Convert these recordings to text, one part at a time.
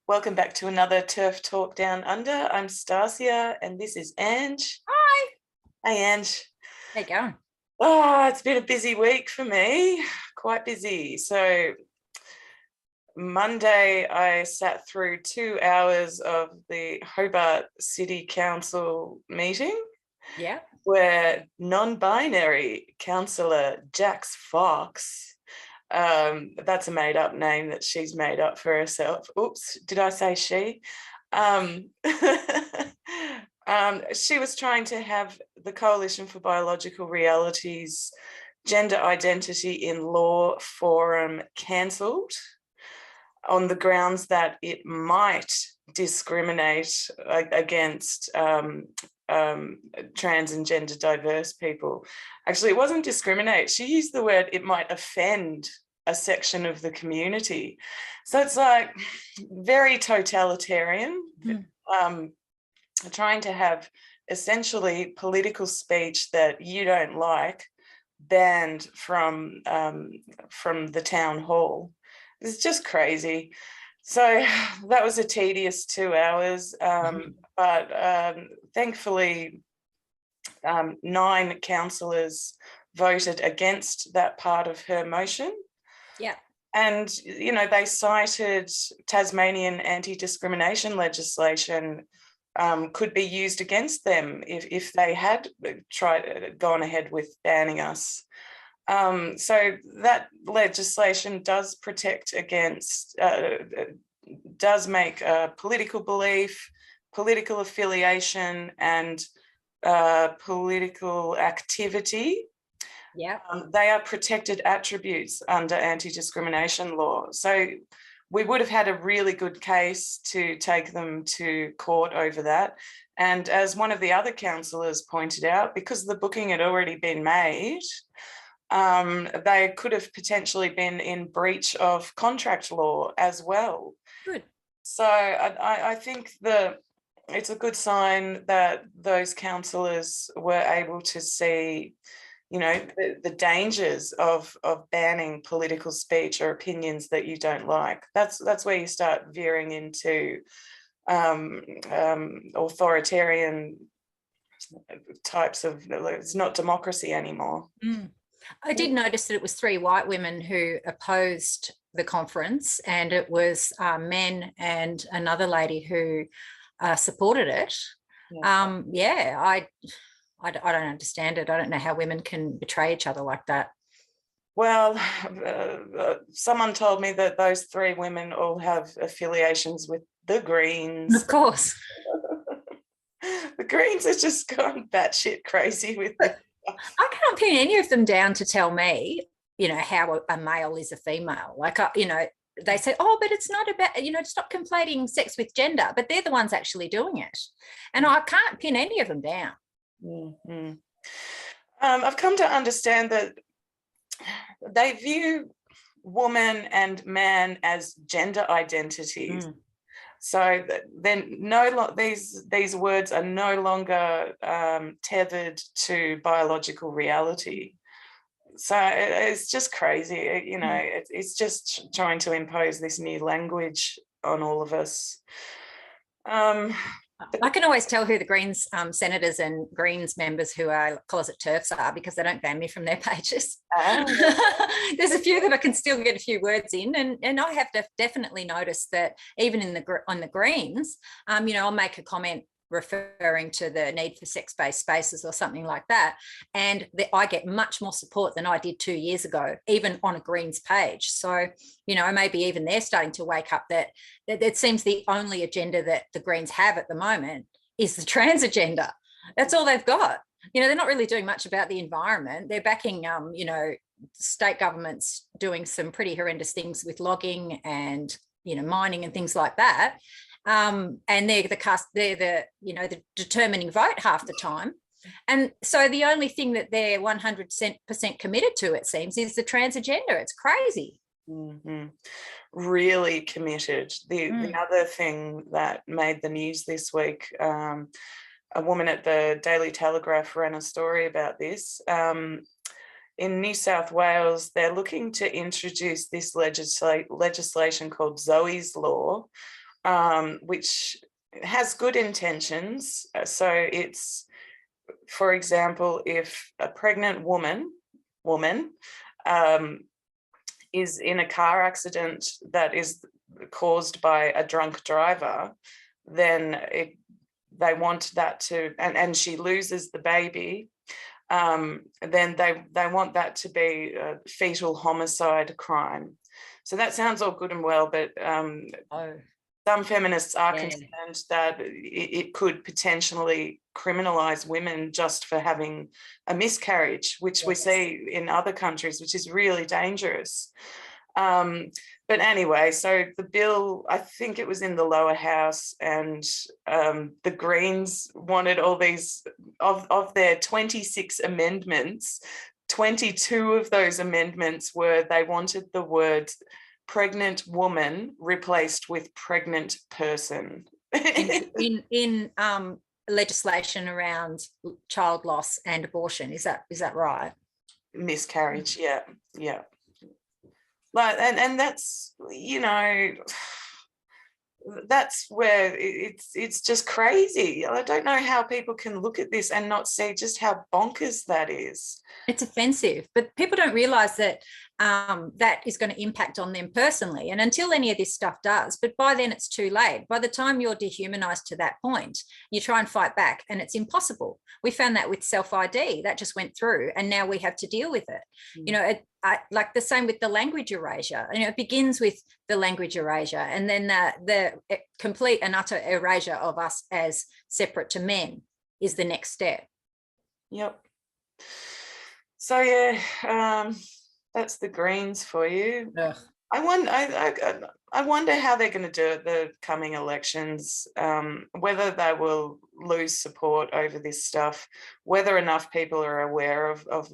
Welcome back to another TERF Talk Down Under. I'm Stassja and this is Ange. Hi. Hey, Ange. How you going? Oh, it's been a busy week for me, quite busy. So Monday, I sat through 2 hours of the Hobart City Council meeting. Yeah. Where non-binary councillor Jax Fox, that's a made-up name that she's made up for herself. Oops, did I say she? She was trying to have the Coalition for Biological Realities Gender Identity in Law Forum cancelled on the grounds that it might discriminate against trans and gender diverse people. Actually, it wasn't discriminate. She used the word it might offend a section of the community. So it's like very totalitarian, trying to have essentially political speech that you don't like banned from the town hall. It's just crazy. So that was a tedious 2 hours, but thankfully 9 councillors voted against that part of her motion. Yeah. And, you know, they cited Tasmanian anti-discrimination legislation could be used against them if they had gone ahead with banning us. So that legislation does protect against, does make political belief, political affiliation, and political activity. Yeah. They are protected attributes under anti-discrimination law. So we would have had a really good case to take them to court over that. And as one of the other councillors pointed out, because the booking had already been made, they could have potentially been in breach of contract law as well. Good. So I think that it's a good sign that those councillors were able to see, you know, the dangers of banning political speech or opinions that you don't like. That's where you start veering into authoritarian types of, it's not democracy anymore. I did notice that it was 3 white women who opposed the conference, and it was men and another lady who supported it. Yeah, I don't understand it. I don't know how women can betray each other like that. Well, someone told me that those 3 women all have affiliations with the Greens. Of course. The Greens are just gone batshit crazy with it. I can't pin any of them down to tell me, you know, how a male is a female. Like, you know, they say, oh, but it's not about, you know, stop conflating sex with gender, but they're the ones actually doing it. And I can't pin any of them down. Mm-hmm. I've come to understand that they view woman and man as gender identities. So then these words are no longer tethered to biological reality. So it's just crazy, you know, it's just trying to impose this new language on all of us. I can always tell who the Greens senators and Greens members who are closet TERFs are, because they don't ban me from their pages. There's a few that I can still get a few words in, and I have definitely noticed that even on the Greens, you know, I'll make a comment referring to the need for sex-based spaces or something like that, and I get much more support than I did 2 years ago, even on a Greens page. So, you know, maybe even they're starting to wake up that it seems the only agenda that the Greens have at the moment is the trans agenda. That's all they've got. You know, they're not really doing much about the environment. They're backing, you know, state governments doing some pretty horrendous things with logging and, you know, mining and things like that. And they're the determining vote half the time. And so the only thing that they're 100% committed to, it seems, is the trans agenda. It's crazy. Mm-hmm. Really committed. The other thing that made the news this week, a woman at the Daily Telegraph ran a story about this. In New South Wales, they're looking to introduce this legislation called Zoe's Law, which has good intentions. So it's, for example, if a pregnant woman is in a car accident that is caused by a drunk driver, then they want that to, and she loses the baby, then they want that to be a fetal homicide crime. So that sounds all good and well, but some feminists are concerned that it could potentially criminalize women just for having a miscarriage, which we see in other countries, which is really dangerous. But anyway, so the bill, I think it was in the lower house, and the Greens wanted all these, of their 26 amendments, 22 of those amendments were, they wanted the word pregnant woman replaced with pregnant person. in legislation around child loss and abortion, is that right? Miscarriage, yeah. Like, and that's, you know, that's where it's just crazy. I don't know how people can look at this and not see just how bonkers that is. It's offensive, but people don't realise that that is going to impact on them personally. And until any of this stuff does, but by then it's too late. By the time you're dehumanised to that point, you try and fight back and it's impossible. We found that with self-ID, that just went through, and now we have to deal with it. You know, like the same with the language erasure. You know, it begins with the language erasure, and then the complete and utter erasure of us as separate to men is the next step. Yep. So yeah, that's the Greens for you. Ugh. I wonder how they're going to do it the coming elections, whether they will lose support over this stuff, whether enough people are aware of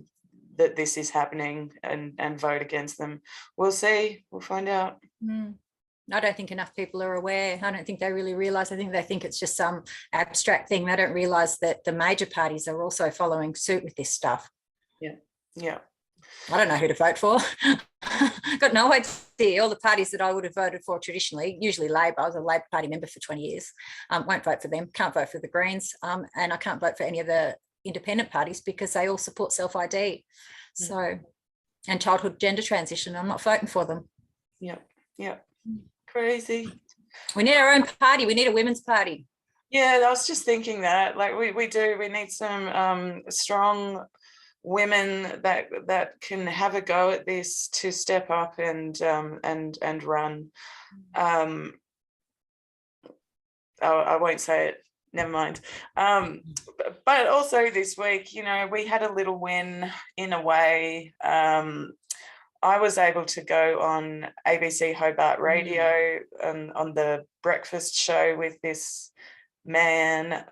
that this is happening and vote against them. We'll see. We'll find out. I don't think enough people are aware. I don't think they really realise. I think they think it's just some abstract thing. They don't realise that the major parties are also following suit with this stuff. Yeah. I don't know who to vote for. Got no idea. All the parties that I would have voted for traditionally, usually Labor, I was a Labor Party member for 20 years, won't vote for them, can't vote for the Greens, and I can't vote for any of the independent parties because they all support self-ID. So, and childhood gender transition, I'm not voting for them. Yeah. Crazy. We need our own party. We need a women's party. Yeah, I was just thinking that, like, we need some strong women that can have a go at this to step up and run. I won't say it, never mind. But also this week, you know, we had a little win in a way. I was able to go on ABC Hobart radio on the breakfast show with this man,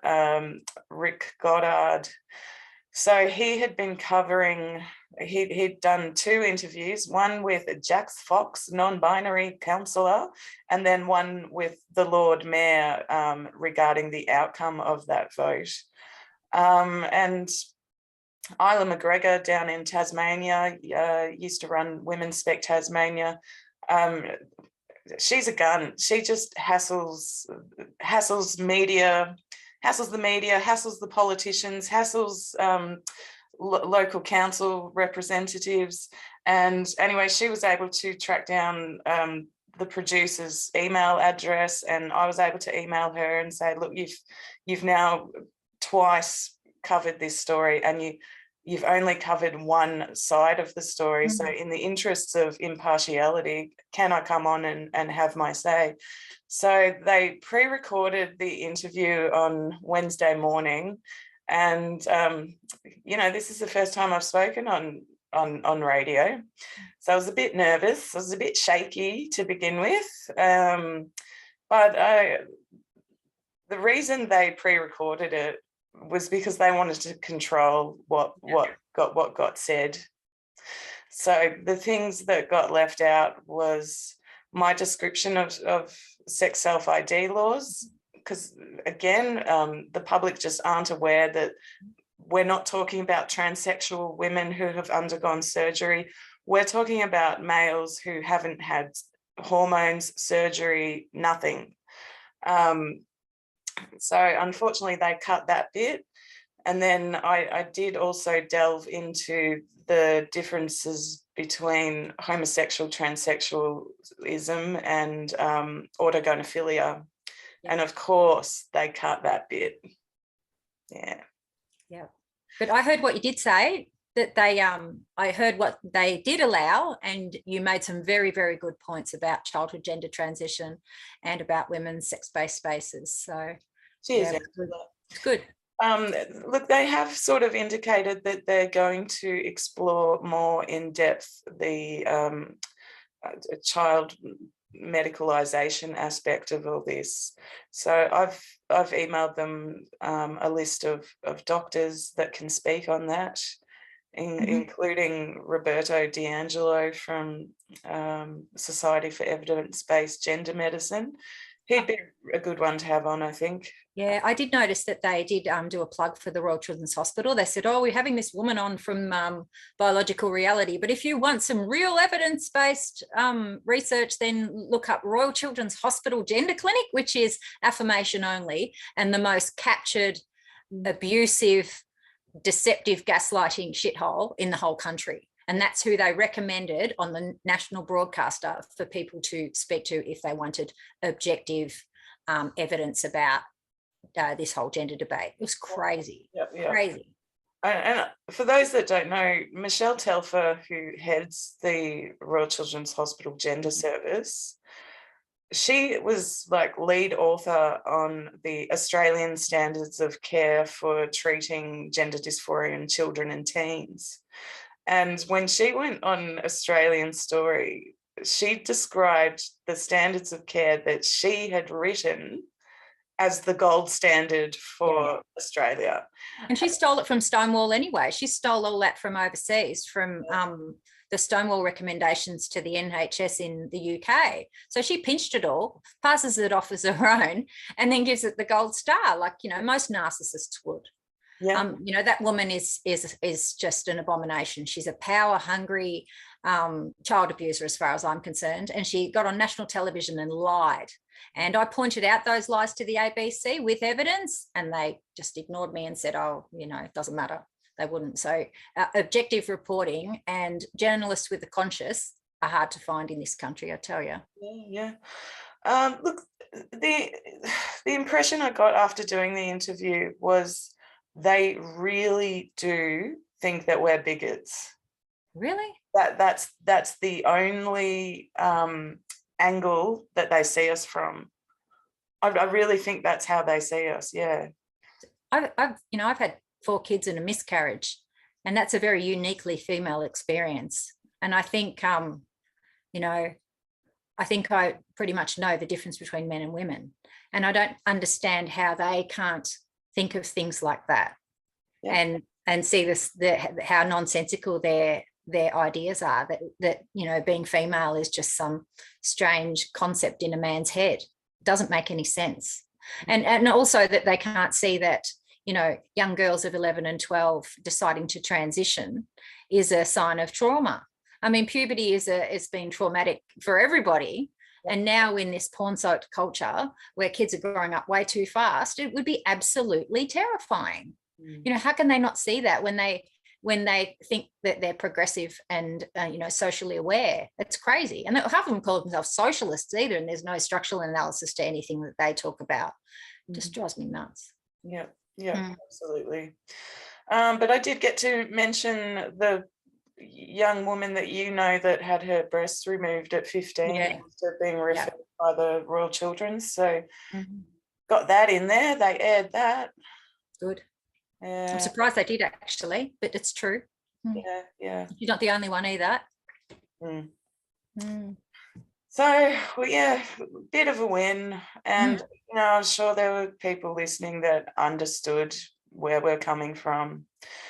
Rick Goddard. So he had been covering, he'd done 2 interviews, one with Jax Fox, non-binary councillor, and then one with the Lord Mayor regarding the outcome of that vote. And Isla McGregor down in Tasmania used to run Women's Spec Tasmania. She's a gun. She just hassles the media, hassles the politicians, hassles local council representatives. And anyway, she was able to track down the producer's email address, and I was able to email her and say, look, you've now twice covered this story, and you've only covered one side of the story. So in the interests of impartiality, can I come on and have my say? So they pre-recorded the interview on Wednesday morning. And, you know, this is the first time I've spoken on radio. So I was a bit nervous. I was a bit shaky to begin with. But the reason they pre-recorded it was because they wanted to control what got said. So the things that got left out was my description of sex self-ID laws, because again, the public just aren't aware that we're not talking about transsexual women who have undergone surgery. We're talking about males who haven't had hormones, surgery, nothing. So unfortunately they cut that bit. And then I did also delve into the differences between homosexual transsexualism and autogonophilia. Yeah. And of course they cut that bit. Yeah. Yeah. But I heard what you did say, that they I heard what they did allow, and you made some very, very good points about childhood gender transition and about women's sex-based spaces. So cheers. Yeah, it's good. Look, they have sort of indicated that they're going to explore more in depth the child medicalisation aspect of all this. So I've emailed them a list of doctors that can speak on that, including Roberto D'Angelo from Society for Evidence-Based Gender Medicine. He'd be a good one to have on, I think. Yeah, I did notice that they did do a plug for the Royal Children's Hospital. They said, oh, we're having this woman on from Biological Reality, but if you want some real evidence-based research, then look up Royal Children's Hospital Gender Clinic, which is affirmation only and the most captured, abusive, deceptive gaslighting shithole in the whole country. And that's who they recommended on the national broadcaster for people to speak to if they wanted objective evidence about this whole gender debate. It was crazy. Crazy. And for those that don't know, Michelle Telfer, who heads the Royal Children's Hospital Gender Service, she was like lead author on the Australian Standards of Care for Treating Gender Dysphoria in Children and Teens. And when she went on Australian Story, she described the standards of care that she had written as the gold standard for Australia. And she stole it from Stonewall anyway. She stole all that from overseas, from the Stonewall recommendations to the NHS in the UK. So she pinched it all, passes it off as her own, and then gives it the gold star, like, you know, most narcissists would. Yeah. You know, that woman is just an abomination. She's a power-hungry child abuser, as far as I'm concerned. And she got on national television and lied. And I pointed out those lies to the ABC with evidence, and they just ignored me and said, oh, you know, it doesn't matter. They wouldn't. So objective reporting and journalists with a conscience are hard to find in this country, I tell you. Yeah. Look, the impression I got after doing the interview was they really do think that we're bigots. Really? That's the only angle that they see us from. I really think that's how they see us. Yeah. I've had 4 kids and a miscarriage, and that's a very uniquely female experience. And I think, I think I pretty much know the difference between men and women, and I don't understand how they can't think of things like that. Yeah. And see how nonsensical their ideas are, that you know, being female is just some strange concept in a man's head. It doesn't make any sense. And also that they can't see that, you know, young girls of 11 and 12 deciding to transition is a sign of trauma. I mean, puberty has been traumatic for everybody. And now in this porn-soaked culture where kids are growing up way too fast, it would be absolutely terrifying. You know, how can they not see that when they think that they're progressive and, socially aware? It's crazy. And half of them call themselves socialists either, and there's no structural analysis to anything that they talk about. It just drives me nuts. Yeah, absolutely. But I did get to mention the young woman that you know that had her breasts removed at 15 after being referred by the Royal Children's. So got that in there. They aired that. Good. I'm surprised they did, actually, but it's true. Yeah. You're not the only one either. So, bit of a win. And, I'm sure there were people listening that understood where we're coming from.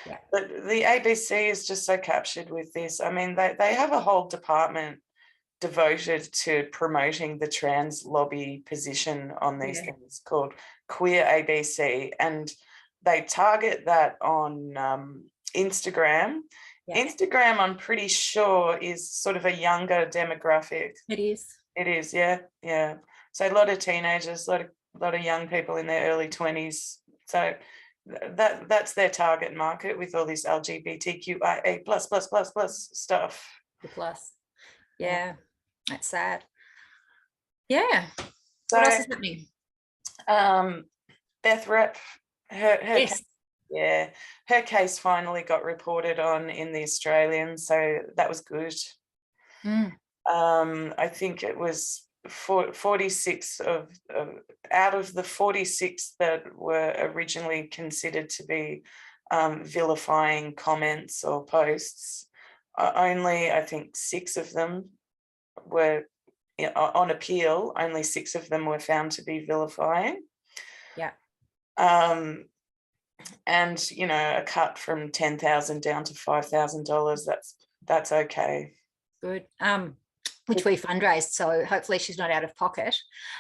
Yeah. But the ABC is just so captured with this. I mean, they have a whole department devoted to promoting the trans lobby position on these things called Queer ABC. And they target that on Instagram. Yeah. Instagram, I'm pretty sure, is sort of a younger demographic. It is. It is, yeah. So a lot of teenagers, a lot of young people in their early 20s. So that's their target market with all this LGBTQIA plus stuff. The plus. Yeah, that's sad. Yeah. So, what else is happening? Beth Rep, her yes. her case finally got reported on in the Australian, so that was good. I think it was 46 out of the 46 that were originally considered to be vilifying comments or posts. Only, I think, 6 of them were on appeal. Only 6 of them were found to be vilifying. Yeah. And a cut from $10,000 down to $5,000. That's okay. Good. Which we fundraised, so hopefully she's not out of pocket.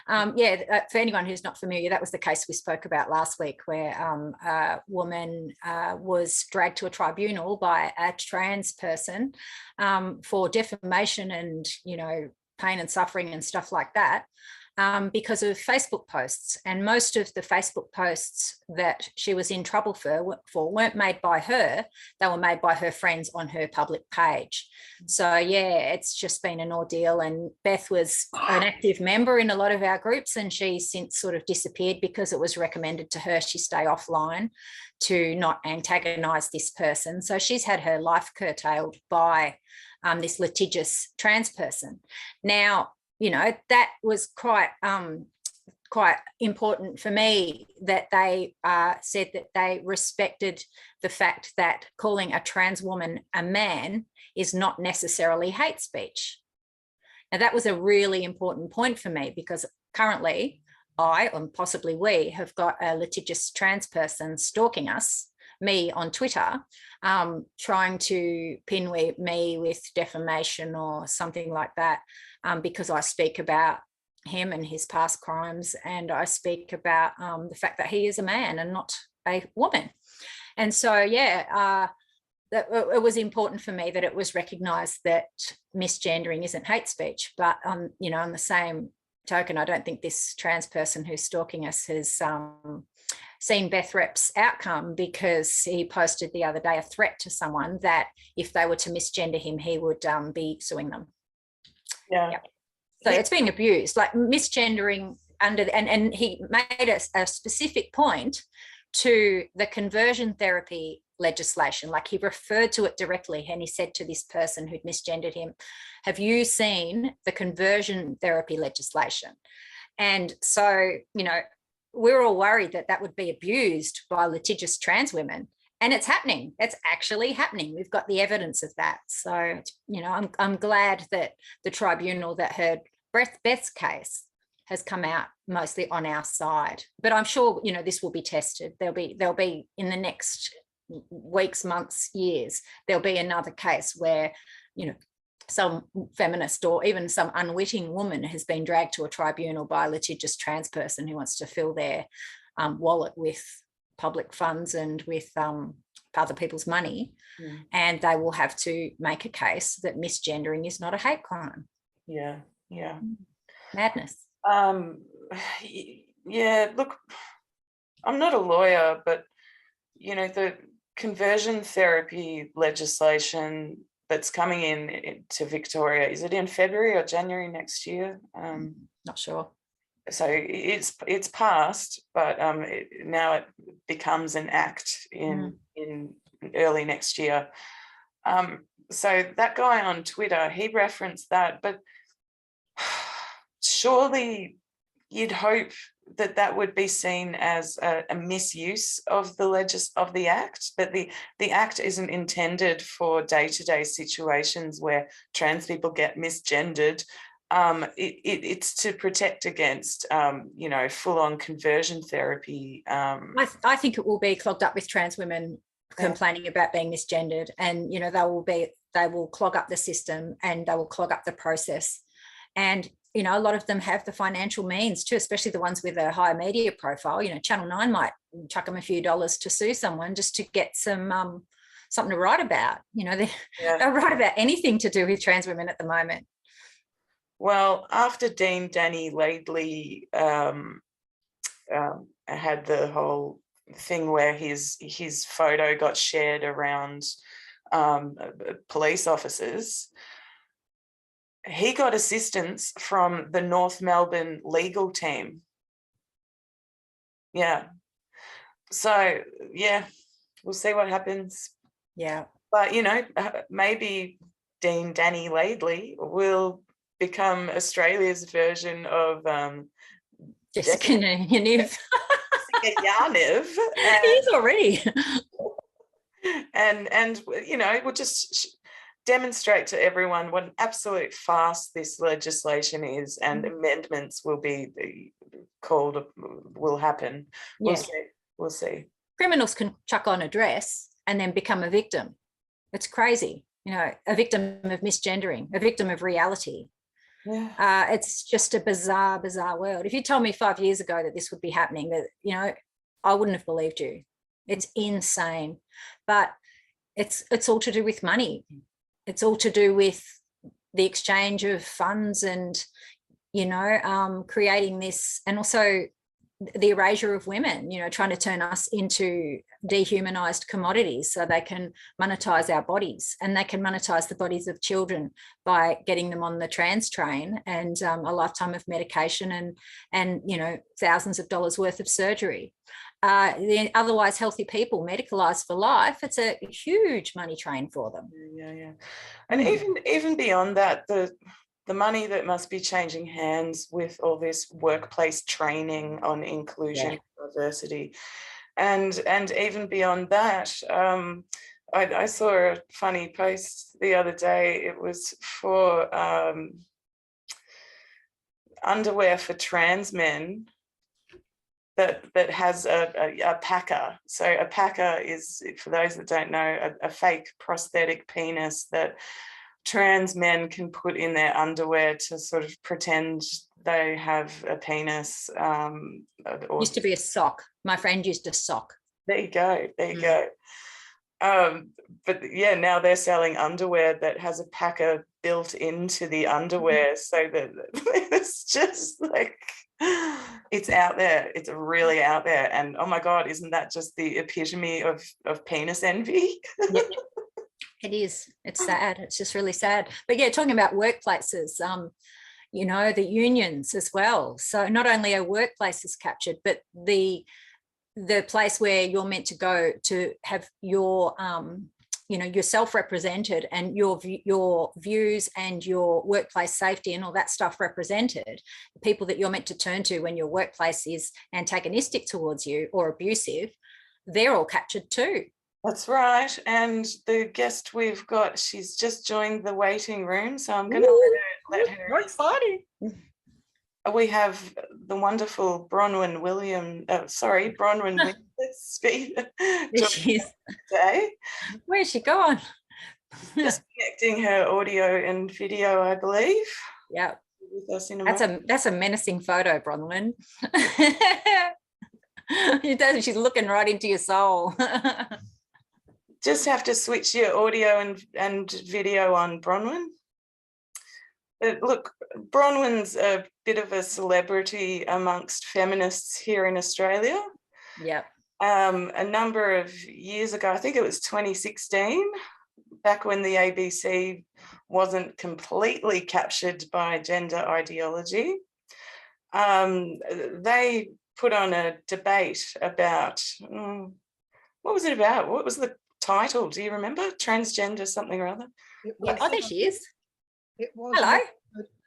For anyone who's not familiar, that was the case we spoke about last week, where a woman was dragged to a tribunal by a trans person for defamation and, pain and suffering and stuff like that, because of Facebook posts. And most of the Facebook posts that she was in trouble for weren't made by her. They were made by her friends on her public page. So, it's just been an ordeal. And Beth was an active member in a lot of our groups, and she's since sort of disappeared because it was recommended to her she stay offline to not antagonise this person. So she's had her life curtailed by this litigious trans person. Now, that was quite important for me, that they said that they respected the fact that calling a trans woman a man is not necessarily hate speech. Now, that was a really important point for me, because currently I, and possibly we, have got a litigious trans person stalking us, me on Twitter, trying to pin me with defamation or something like that, because I speak about him and his past crimes, and I speak about the fact that he is a man and not a woman. And so, that it was important for me that it was recognised that misgendering isn't hate speech. But on the same token, I don't think this trans person who's stalking us has seen Beth Rep's outcome, because he posted the other day a threat to someone that if they were to misgender him, he would be suing them. Yeah. So it's being abused, like misgendering and he made a specific point to the conversion therapy legislation. Like, he referred to it directly, and he said to this person who'd misgendered him, have you seen the conversion therapy legislation? And so, we're all worried that would be abused by litigious trans women. And it's happening. It's actually happening. We've got the evidence of that. So, I'm glad that the tribunal that heard Beth's case has come out mostly on our side. But I'm sure, this will be tested. There'll be in the next weeks, months, years, there'll be another case where, some feminist or even some unwitting woman has been dragged to a tribunal by a litigious trans person who wants to fill their wallet with public funds and with other people's money, and they will have to make a case that misgendering is not a hate crime. Yeah. Madness. Look, I'm not a lawyer, but the conversion therapy legislation that's coming in to Victoria, is it in February or January next year? Not sure. So it's passed, but now it becomes an act in early next year. So that guy on Twitter, he referenced that, but surely you'd hope that would be seen as a misuse of the act, that the act isn't intended for day-to-day situations where trans people get misgendered. It's to protect against, full-on conversion therapy. I think it will be clogged up with trans women complaining about being misgendered, and they will clog up the system and they will clog up the process. And a lot of them have the financial means too, especially the ones with a higher media profile. Channel 9 might chuck them a few dollars to sue someone just to get some something to write about. They'll write about anything to do with trans women at the moment. Well, after Dean Danny Laidley had the whole thing where his photo got shared around police officers. He got assistance from the North Melbourne legal team. Yeah. So, yeah, we'll see what happens. Yeah. But, you know, maybe Dean Danny Laidley will become Australia's version of Jessica Yaniv. Yaniv. He is already. And you know, we'll just demonstrate to everyone what an absolute farce this legislation is, and amendments will be called, will happen. Yeah. We'll see. Criminals can chuck on a dress and then become a victim. It's crazy. You know, a victim of misgendering, a victim of reality. Yeah. It's just a bizarre world. If you told me 5 years ago that this would be happening, that, you know, I wouldn't have believed you. It's insane. But it's all to do with money. It's all to do with the exchange of funds and, you know, creating this, and also the erasure of women, you know, trying to turn us into dehumanized commodities so they can monetize our bodies, and they can monetize the bodies of children by getting them on the trans train and a lifetime of medication and you know, thousands of dollars worth of surgery. The otherwise healthy people medicalized for life, it's a huge money train for them. Yeah. And even beyond that, the money that must be changing hands with all this workplace training on inclusion, diversity, and even beyond that, I saw a funny post the other day. It was for underwear for trans men that has a packer. So a packer is, for those that don't know, a fake prosthetic penis that trans men can put in their underwear to sort of pretend they have a penis. Used to be a sock. My friend used a sock. There you go. But yeah, now they're selling underwear that has a packer built into the underwear, so that it's just like, it's out there. It's really out there. And oh my God, isn't that just the epitome of penis envy? Yep. It is. It's sad. It's just really sad. But yeah, talking about workplaces, you know, the unions as well. So not only are workplaces captured, but the place where you're meant to go to have your, you know, yourself represented and your views and your workplace safety and all that stuff represented, the people that you're meant to turn to when your workplace is antagonistic towards you or abusive, they're all captured too. That's right. And the guest we've got, she's just joined the waiting room, so I'm going to let her. How exciting. We have the wonderful Bronwyn Winter speak today. Where's she gone? Just connecting her audio and video, I believe. Yeah. With us in a that's a menacing photo, Bronwyn. She's looking right into your soul. Just have to switch your audio and video on, Bronwyn. Look, Bronwyn's a bit of a celebrity amongst feminists here in Australia. Yeah. A number of years ago, I think it was 2016, back when the ABC wasn't completely captured by gender ideology, they put on a debate about, what was it about? What was the title? Do you remember? Transgender something or other? Yeah. Oh, there she is. It was. Hello.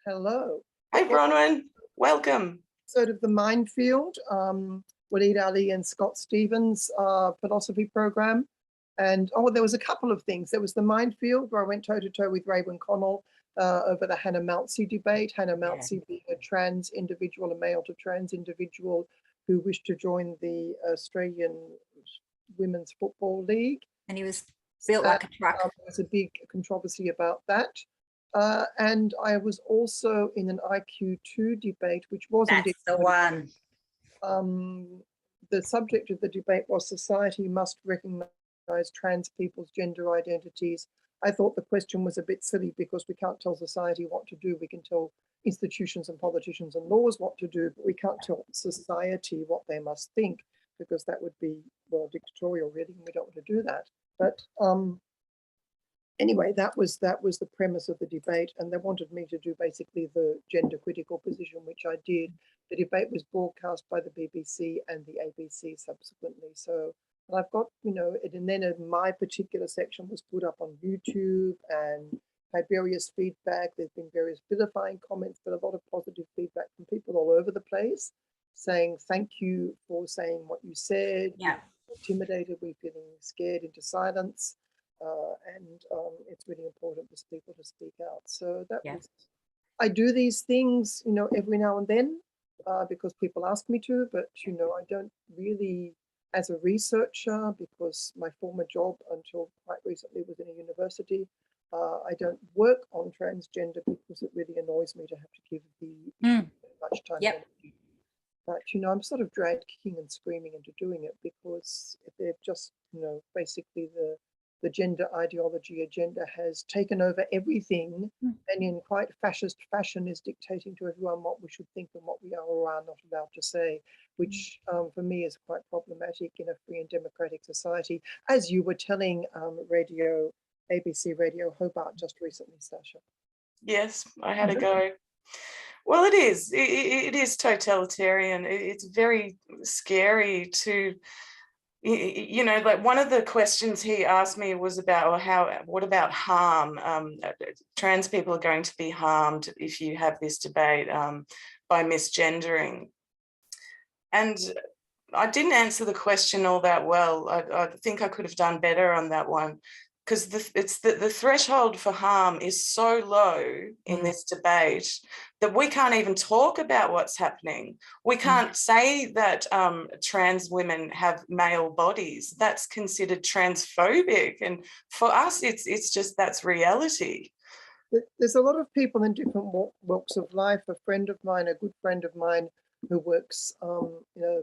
Hello. Hey, Bronwyn. Welcome. Sort of the Minefield, Waleed Ali and Scott Stevens philosophy program. And there was a couple of things. There was the Minefield, where I went toe-to-toe with Raven Connell over the Hannah Moutsey debate. Hannah Moutsey being a trans individual, a male to trans individual who wished to join the Australian Women's Football League. And he was built like a truck. There was a big controversy about that. And I was also in an IQ2 debate, which was That's the one. The subject of the debate was society must recognise trans people's gender identities. I thought the question was a bit silly because we can't tell society what to do. We can tell institutions and politicians and laws what to do, but we can't tell society what they must think, because that would be, well, dictatorial really, and we don't want to do that. But anyway, that was the premise of the debate, and they wanted me to do basically the gender critical position, which I did. The debate was broadcast by the BBC and the ABC subsequently. So I've got, you know, and then my particular section was put up on YouTube and had various feedback. There's been various vilifying comments, but a lot of positive feedback from people all over the place saying thank you for saying what you said. Yeah. We're intimidated, we're feeling scared into silence. And it's really important for people to speak out. So that was, I do these things, you know, every now and then because people ask me to, but, you know, I don't really, as a researcher, because my former job until quite recently was in a university, I don't work on transgender because it really annoys me to have to give the much time. Yep. But, you know, I'm sort of dragged kicking and screaming into doing it because they're just, you know, basically the gender ideology agenda has taken over everything and in quite fascist fashion is dictating to everyone what we should think and what we are or are not allowed to say, which for me is quite problematic in a free and democratic society, as you were telling ABC Radio Hobart just recently, Stassja. Yes, I had a go. Well, it is totalitarian. It's very scary to, you know, like one of the questions he asked me was about what about harm? Trans people are going to be harmed if you have this debate by misgendering. And I didn't answer the question all that well. I think I could have done better on that one, because the threshold for harm is so low in this debate that we can't even talk about what's happening. We can't say that trans women have male bodies. That's considered transphobic. And for us, it's just, that's reality. There's a lot of people in different walks of life. A friend of mine, a good friend of mine who works in a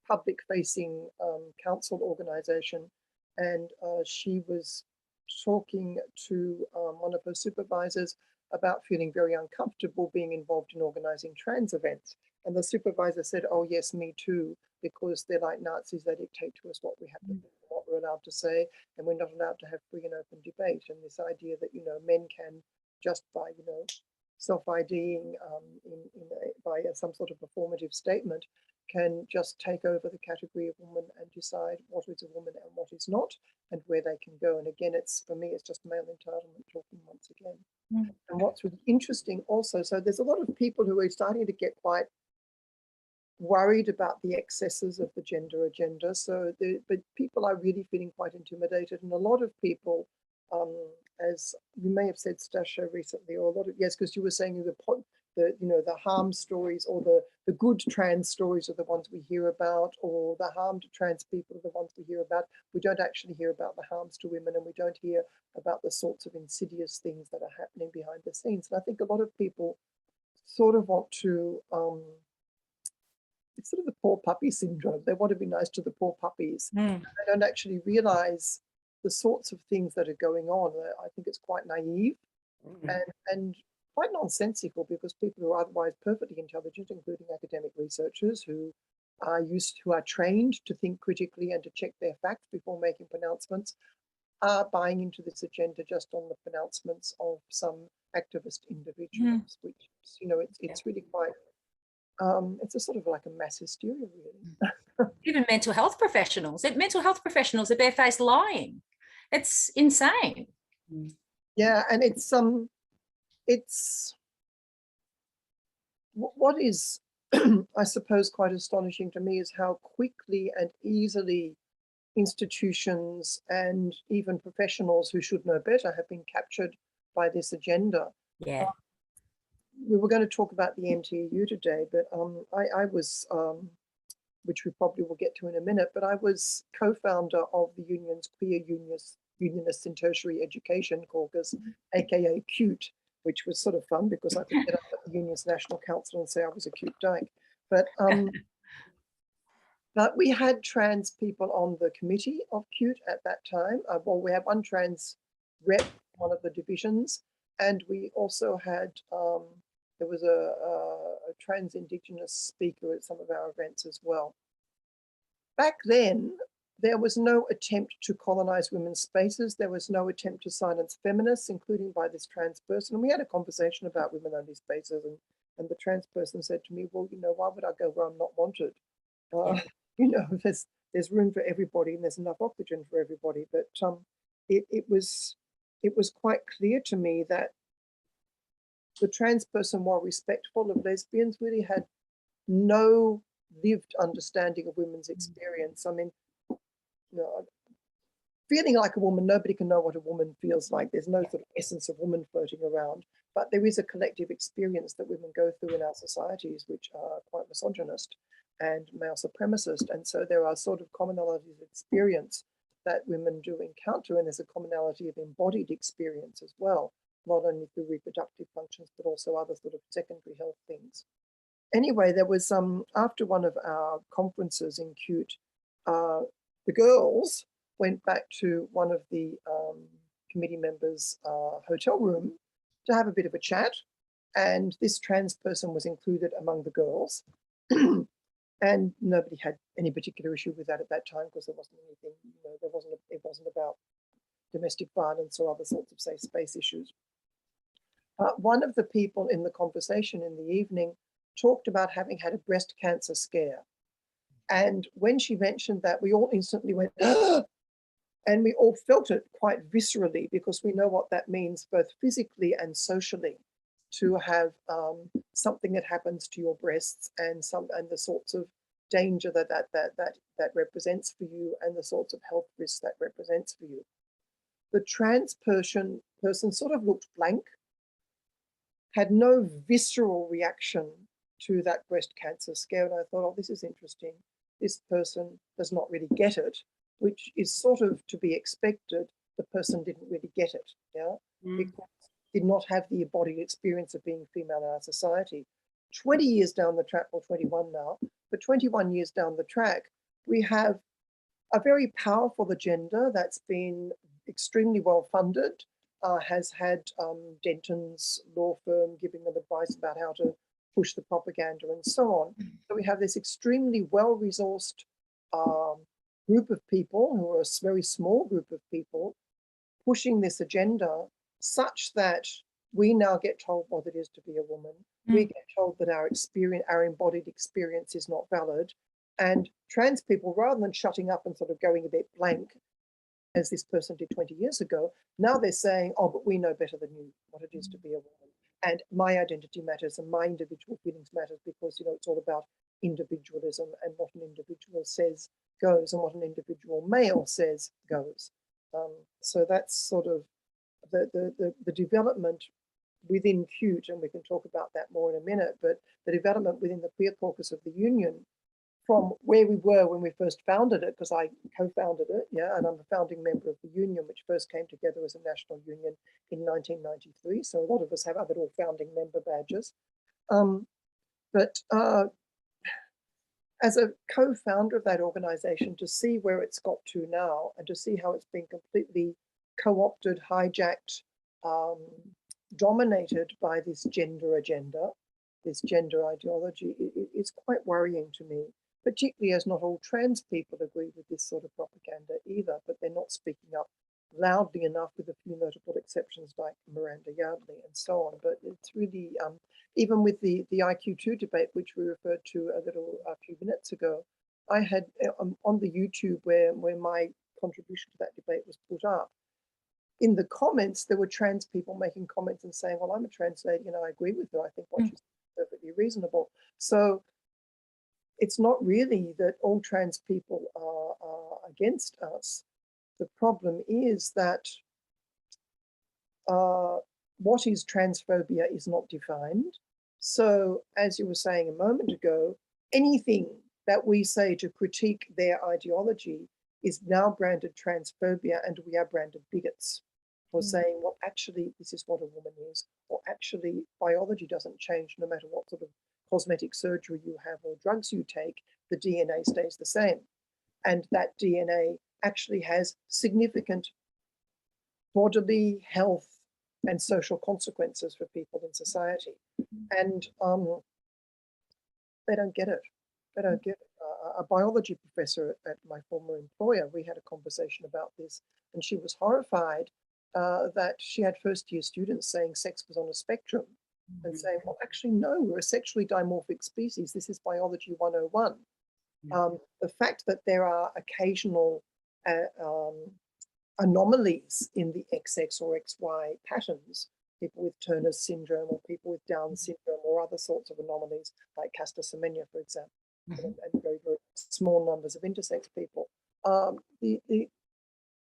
public-facing council organisation, and she was talking to one of her supervisors about feeling very uncomfortable being involved in organising trans events. And the supervisor said, oh yes, me too, because they're like Nazis, they dictate to us what we have to do, what we're allowed to say, and we're not allowed to have free and open debate. And this idea that, you know, men can just by, you know, self-IDing by some sort of performative statement can just take over the category of woman and decide what is a woman and what is not and where they can go. And again, it's, for me, it's just male entitlement talking once again. And what's really interesting also, so there's a lot of people who are starting to get quite worried about the excesses of the gender agenda. So, but people are really feeling quite intimidated, and a lot of people, as you may have said, Stassja, recently, or a lot of, yes, because you were saying the you know, the harm stories or the good trans stories are the ones we hear about, or the harm to trans people are the ones we hear about. We don't actually hear about the harms to women, and we don't hear about the sorts of insidious things that are happening behind the scenes. And I think a lot of people sort of want to, it's sort of the poor puppy syndrome. They want to be nice to the poor puppies. They don't actually realize the sorts of things that are going on. I think it's quite naive and quite nonsensical, because people who are otherwise perfectly intelligent, including academic researchers who are trained to think critically and to check their facts before making pronouncements, are buying into this agenda just on the pronouncements of some activist individuals, which, you know, it's really quite, it's a sort of like a mass hysteria, really. Even mental health professionals. Mental health professionals are barefaced lying. It's insane. Yeah, and it's what is, I suppose, quite astonishing to me is how quickly and easily institutions and even professionals who should know better have been captured by this agenda. Yeah. We were going to talk about the NTEU today, but I was, which we probably will get to in a minute, but I was co-founder of the union's Queer Unionists in Tertiary Education caucus, aka QUTE, which was sort of fun because I could get up at the union's national council and say I was a cute dyke. But but we had trans people on the committee of QUTE at that time. Well, we had one trans rep, one of the divisions, and we also had There was a trans Indigenous speaker at some of our events as well. Back then, there was no attempt to colonize women's spaces. There was no attempt to silence feminists, including by this trans person. And we had a conversation about women-only spaces, and the trans person said to me, well, you know, why would I go where I'm not wanted? You know, there's room for everybody and there's enough oxygen for everybody. But it was quite clear to me that the trans person, while respectful of lesbians, really had no lived understanding of women's experience. I mean, you know, feeling like a woman, nobody can know what a woman feels like. There's no sort of essence of woman floating around, but there is a collective experience that women go through in our societies, which are quite misogynist and male supremacist. And so there are sort of commonalities of experience that women do encounter, and there's a commonality of embodied experience as well, not only through reproductive functions, but also other sort of secondary health things. Anyway, there was after one of our conferences in QUTE, the girls went back to one of the committee members' hotel room to have a bit of a chat. And this trans person was included among the girls. And nobody had any particular issue with that at that time, because there wasn't anything, you know, it wasn't about domestic violence or other sorts of safe space issues. One of the people in the conversation in the evening talked about having had a breast cancer scare. And when she mentioned that, we all instantly went, ah! And we all felt it quite viscerally, because we know what that means both physically and socially, to have something that happens to your breasts, and the sorts of danger that represents for you, and the sorts of health risks that represents for you. The trans person sort of looked blank, had no visceral reaction to that breast cancer scare. And I thought, oh, this is interesting. This person does not really get it, which is sort of to be expected. The person didn't really get it, yeah, because did not have the embodied experience of being female in our society. 20 years down the track, or 21 now, but 21 years down the track, we have a very powerful agenda that's been extremely well funded, has had Denton's law firm giving them advice about how to push the propaganda and so on. So we have this extremely well-resourced group of people, who are a very small group of people, pushing this agenda such that we now get told what it is to be a woman. We get told that our experience, our embodied experience, is not valid. And trans people, rather than shutting up and sort of going a bit blank, as this person did 20 years ago, now they're saying, oh, but we know better than you what it is to be a woman. And my identity matters, and my individual feelings matters, because, you know, it's all about individualism, and what an individual says goes, and what an individual male says goes. So that's sort of the development within QUTE, and we can talk about that more in a minute, but the development within the Queer Caucus of the Union, from where we were when we first founded it, because I co-founded it, yeah, and I'm a founding member of the union, which first came together as a national union in 1993. So a lot of us have our little founding member badges. But as a co-founder of that organization, to see where it's got to now, and to see how it's been completely co-opted, hijacked, dominated by this gender agenda, this gender ideology, is quite worrying to me, particularly as not all trans people agree with this sort of propaganda either, but they're not speaking up loudly enough, with a few notable exceptions like Miranda Yardley and so on. But it's really, even with the IQ2 debate, which we referred to a few minutes ago, I had on the YouTube where my contribution to that debate was put up, in the comments, there were trans people making comments and saying, well, I'm a trans lady and I agree with her. I think what she's perfectly reasonable. So it's not really that all trans people are against us. The problem is that what is transphobia is not defined. So as you were saying a moment ago, anything that we say to critique their ideology is now branded transphobia, and we are branded bigots for saying, well, actually, this is what a woman is, or actually, biology doesn't change no matter what sort of cosmetic surgery you have or drugs you take, the DNA stays the same. And that DNA actually has significant bodily health and social consequences for people in society. And they don't get it. They don't get it. A biology professor at my former employer, we had a conversation about this, and she was horrified that she had first-year students saying sex was on a spectrum, and saying, well, actually, no, we're a sexually dimorphic species. This is biology 101. The fact that there are occasional anomalies in the XX or XY patterns, people with Turner's syndrome or people with Down syndrome or other sorts of anomalies like castosemenia, for example, and very, very small numbers of intersex people.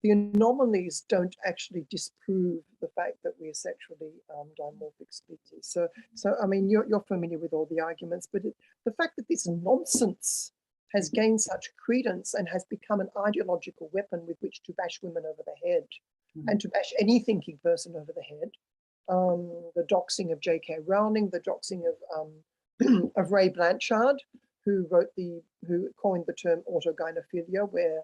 The anomalies don't actually disprove the fact that we're sexually dimorphic species. So I mean, you're familiar with all the arguments, but the fact that this nonsense has gained such credence and has become an ideological weapon with which to bash women over the head and to bash any thinking person over the head. The doxing of J.K. Rowling, the doxing of Ray Blanchard, who coined the term autogynephilia, where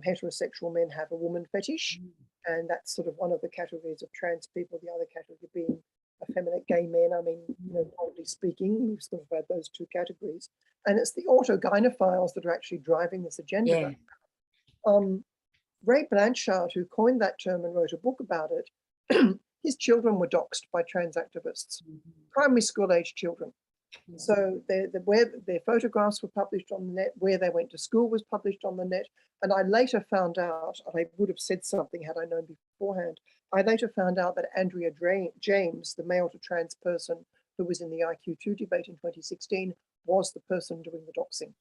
heterosexual men have a woman fetish, and that's sort of one of the categories of trans people, the other category being effeminate gay men. I mean, broadly speaking, we've sort of had those two categories. And it's the autogynephiles that are actually driving this agenda. Ray Blanchard, who coined that term and wrote a book about it, his children were doxed by trans activists, primary school age children. So their photographs were published on the net, where they went to school was published on the net. And I later found out, I would have said something had I known beforehand, I later found out that Andrea James, the male to trans person who was in the IQ2 debate in 2016, was the person doing the doxing.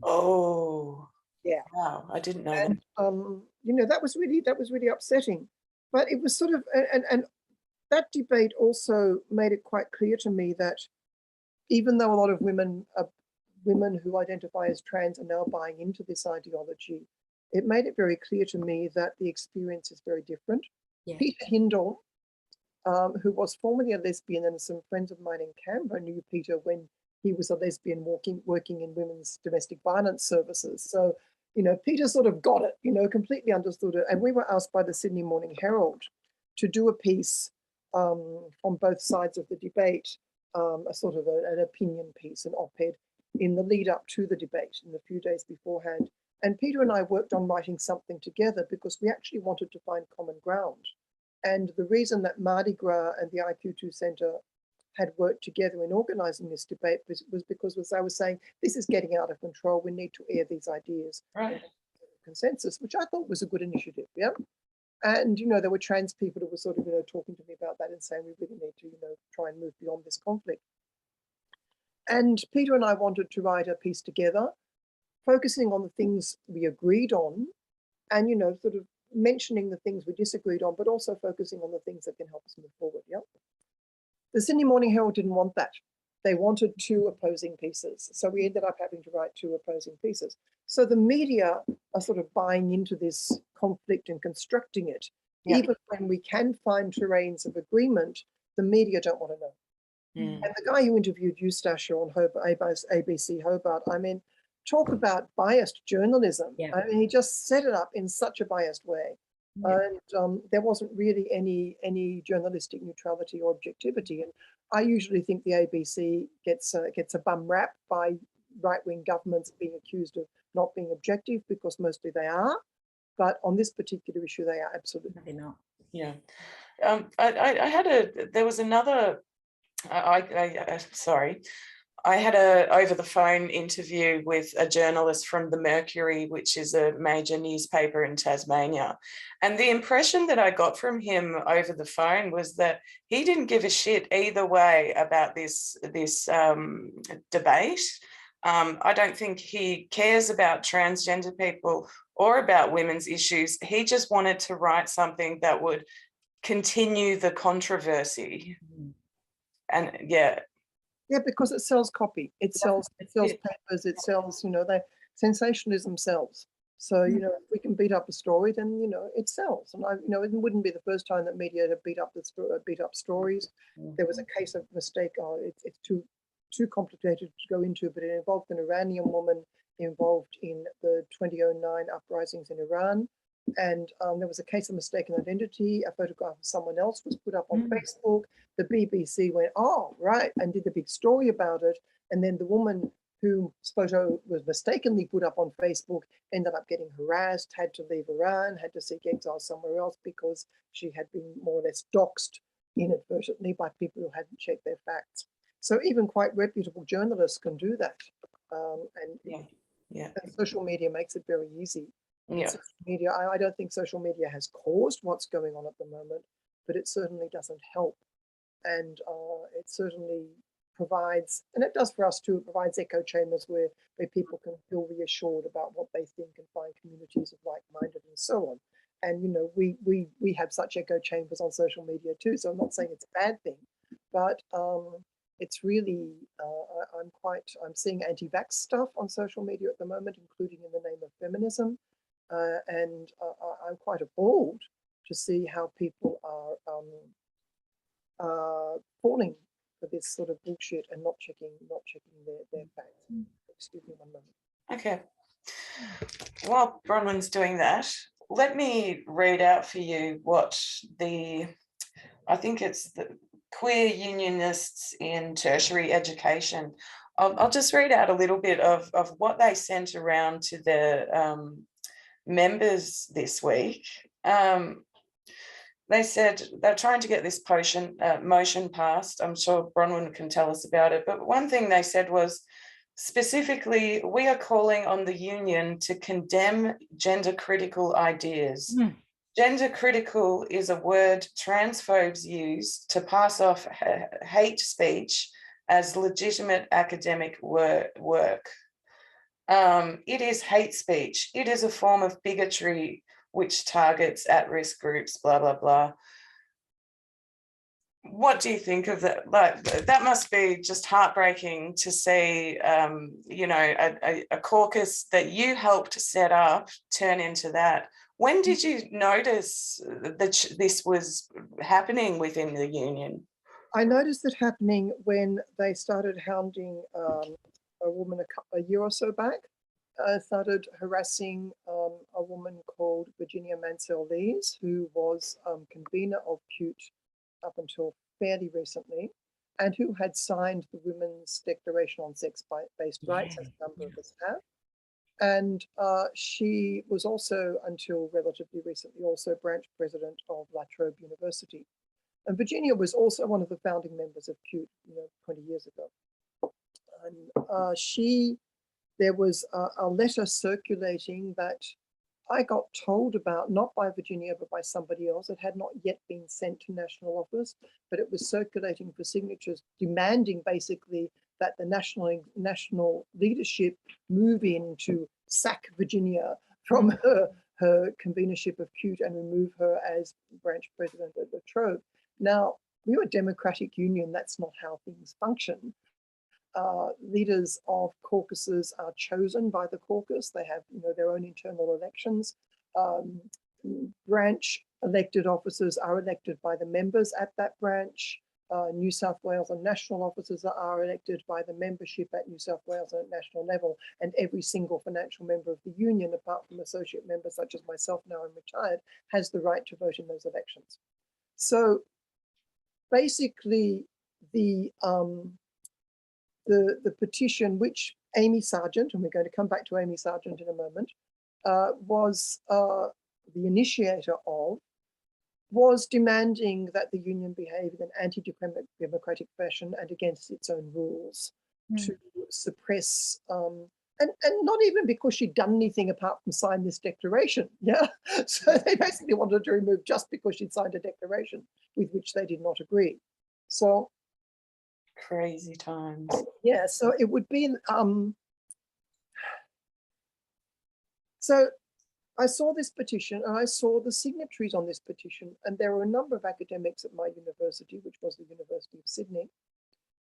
Oh, yeah. Wow, I didn't know that. That was really upsetting. But it was sort of, and that debate also made it quite clear to me that even though a lot of women who identify as trans are now buying into this ideology, it made it very clear to me that the experience is very different. Yeah. Peter Hindle, who was formerly a lesbian, and some friends of mine in Canberra knew Peter when he was a lesbian working in women's domestic violence services. So, Peter sort of got it, completely understood it. And we were asked by the Sydney Morning Herald to do a piece on both sides of the debate, a sort of an opinion piece, an op-ed, in the lead up to the debate in the few days beforehand. And Peter and I worked on writing something together because we actually wanted to find common ground. And the reason that Mardi Gras and the IQ2 Centre had worked together in organising this debate was because, as I was saying, this is getting out of control. We need to air these ideas. Right. Consensus, which I thought was a good initiative. Yeah. And, there were trans people who were sort of, talking to me about that and saying we really need to, try and move beyond this conflict. And Peter and I wanted to write a piece together, focusing on the things we agreed on and, sort of mentioning the things we disagreed on, but also focusing on the things that can help us move forward. Yeah. The Sydney Morning Herald didn't want that. They wanted two opposing pieces. So we ended up having to write two opposing pieces. So the media are sort of buying into this conflict and constructing it. Yeah. Even when we can find terrains of agreement, the media don't want to know. And the guy who interviewed you, Stassja, on ABC Hobart, I mean, talk about biased journalism. Yeah. I mean, he just set it up in such a biased way. Yeah. And there wasn't really any journalistic neutrality or objectivity. And I usually think the ABC gets a bum rap by right-wing governments being accused of not being objective, because mostly they are. But on this particular issue, they are absolutely not. Yeah. There was another, sorry. I had a over the phone interview with a journalist from the Mercury, which is a major newspaper in Tasmania. And the impression that I got from him over the phone was that he didn't give a shit either way about this debate. I don't think he cares about transgender people or about women's issues. He just wanted to write something that would continue the controversy. And yeah. Yeah, because it sells copy, it sells papers, it sells, sensationalism sells. So, if we can beat up a story, then, it sells. And it wouldn't be the first time that media have beat up stories. There was a case of mistake. It's too complicated to go into, but it involved an Iranian woman involved in the 2009 uprisings in Iran. And there was a case of mistaken identity. A photograph of someone else was put up on Facebook. The BBC went, oh, right, and did a big story about it. And then the woman whose photo was mistakenly put up on Facebook ended up getting harassed, had to leave Iran, had to seek exile somewhere else because she had been more or less doxxed inadvertently by people who hadn't checked their facts. So even quite reputable journalists can do that. And social media makes it very easy. Social media, I don't think social media has caused what's going on at the moment, but it certainly doesn't help. And it certainly provides, and it does for us too, it provides echo chambers where people can feel reassured about what they think and find communities of like-minded and so on. And, you know, we have such echo chambers on social media too, so I'm not saying it's a bad thing, but it's really, I'm seeing anti-vax stuff on social media at the moment, including in the name of feminism. And I'm quite appalled to see how people are falling for this sort of bullshit and not checking their facts. Excuse me one moment. Okay. While Bronwyn's doing that, let me read out for you what I think it's the Queer Unionists in Tertiary Education. I'll just read out a little bit of what they sent around to their members this week. They said they're trying to get this motion passed. I'm sure Bronwyn can tell us about it. But one thing they said was, specifically, we are calling on the union to condemn gender critical ideas. Gender critical is a word transphobes use to pass off hate speech as legitimate academic work. It is hate speech. It is a form of bigotry which targets at-risk groups, blah, blah, blah. What do you think of that? Like, that must be just heartbreaking to see, you know, a caucus that you helped set up turn into that. When did you notice that this was happening within the union? I noticed it happening when they started hounding a woman a year or so back. Started harassing a woman called Virginia Mansell-Lees, who was convener of QUTE up until fairly recently, and who had signed the Women's Declaration on Sex-Based Rights, as a number of us have. And she was also, until relatively recently, also branch president of La Trobe University. And Virginia was also one of the founding members of QUTE, 20 years ago. And there was a letter circulating that I got told about, not by Virginia, but by somebody else. It had not yet been sent to national office, but it was circulating for signatures, demanding basically that the national leadership move in to sack Virginia from her convenership of QUTE and remove her as branch president of La Trobe. Now, we're a democratic union. That's not how things function. Leaders of caucuses are chosen by the caucus. They have, their own internal elections. Branch elected officers are elected by the members at that branch. New South Wales and national officers are elected by the membership at New South Wales and at national level. And every single financial member of the union, apart from associate members such as myself, now I'm retired, has the right to vote in those elections. So basically, the petition, which Amy Sargent, and we're going to come back to Amy Sargent in a moment, was the initiator of, was demanding that the union behave in an anti-democratic fashion and against its own rules to suppress, and not even because she'd done anything apart from sign this declaration. Yeah, so they basically wanted to remove just because she'd signed a declaration with which they did not agree. So crazy times. Yeah, so it would be, so I saw this petition and I saw the signatories on this petition, and there were a number of academics at my university, which was the University of Sydney,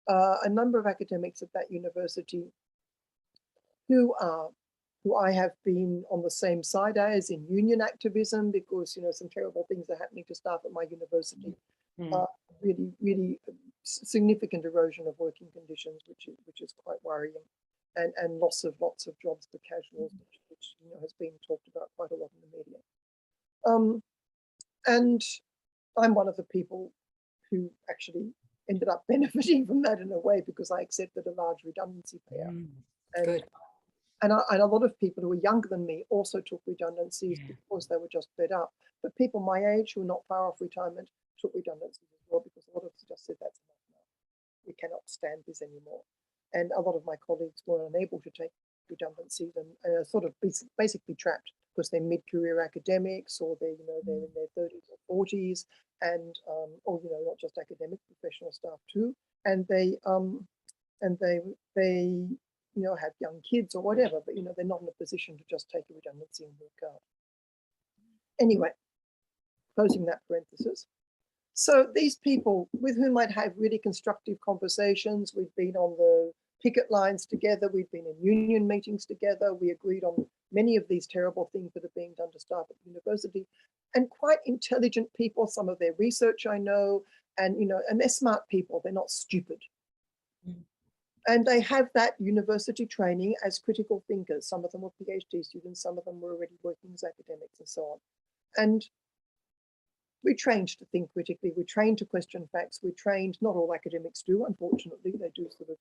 a number of academics at that university who I have been on the same side as in union activism, because, some terrible things are happening to staff at my university. Really significant erosion of working conditions, which is quite worrying, and lots of jobs for casuals, which has been talked about quite a lot in the media. And I'm one of the people who actually ended up benefiting from that in a way, because I accepted a large redundancy payout. Good. And a lot of people who were younger than me also took redundancies because they were just fed up. But people my age who are not far off retirement took redundancies as well, because a lot of them just said, that's enough now. We cannot stand this anymore. And a lot of my colleagues were unable to take redundancies and are sort of basically trapped because they're mid-career academics, or they're, they're in their 30s or 40s, and or not just academic, professional staff too, and they have young kids or whatever, but they're not in a position to just take a redundancy and walk out. Anyway, closing that parenthesis. So these people with whom I'd have really constructive conversations, we'd been on the picket lines together, we'd been in union meetings together, we agreed on many of these terrible things that are being done to staff at the university, and quite intelligent people. Some of their research I know, and and they're smart people, they're not stupid. And they have that university training as critical thinkers. Some of them were PhD students, some of them were already working as academics and so on. And we're trained to think critically, we're trained to question facts, we're trained, not all academics do, unfortunately, they do sort of,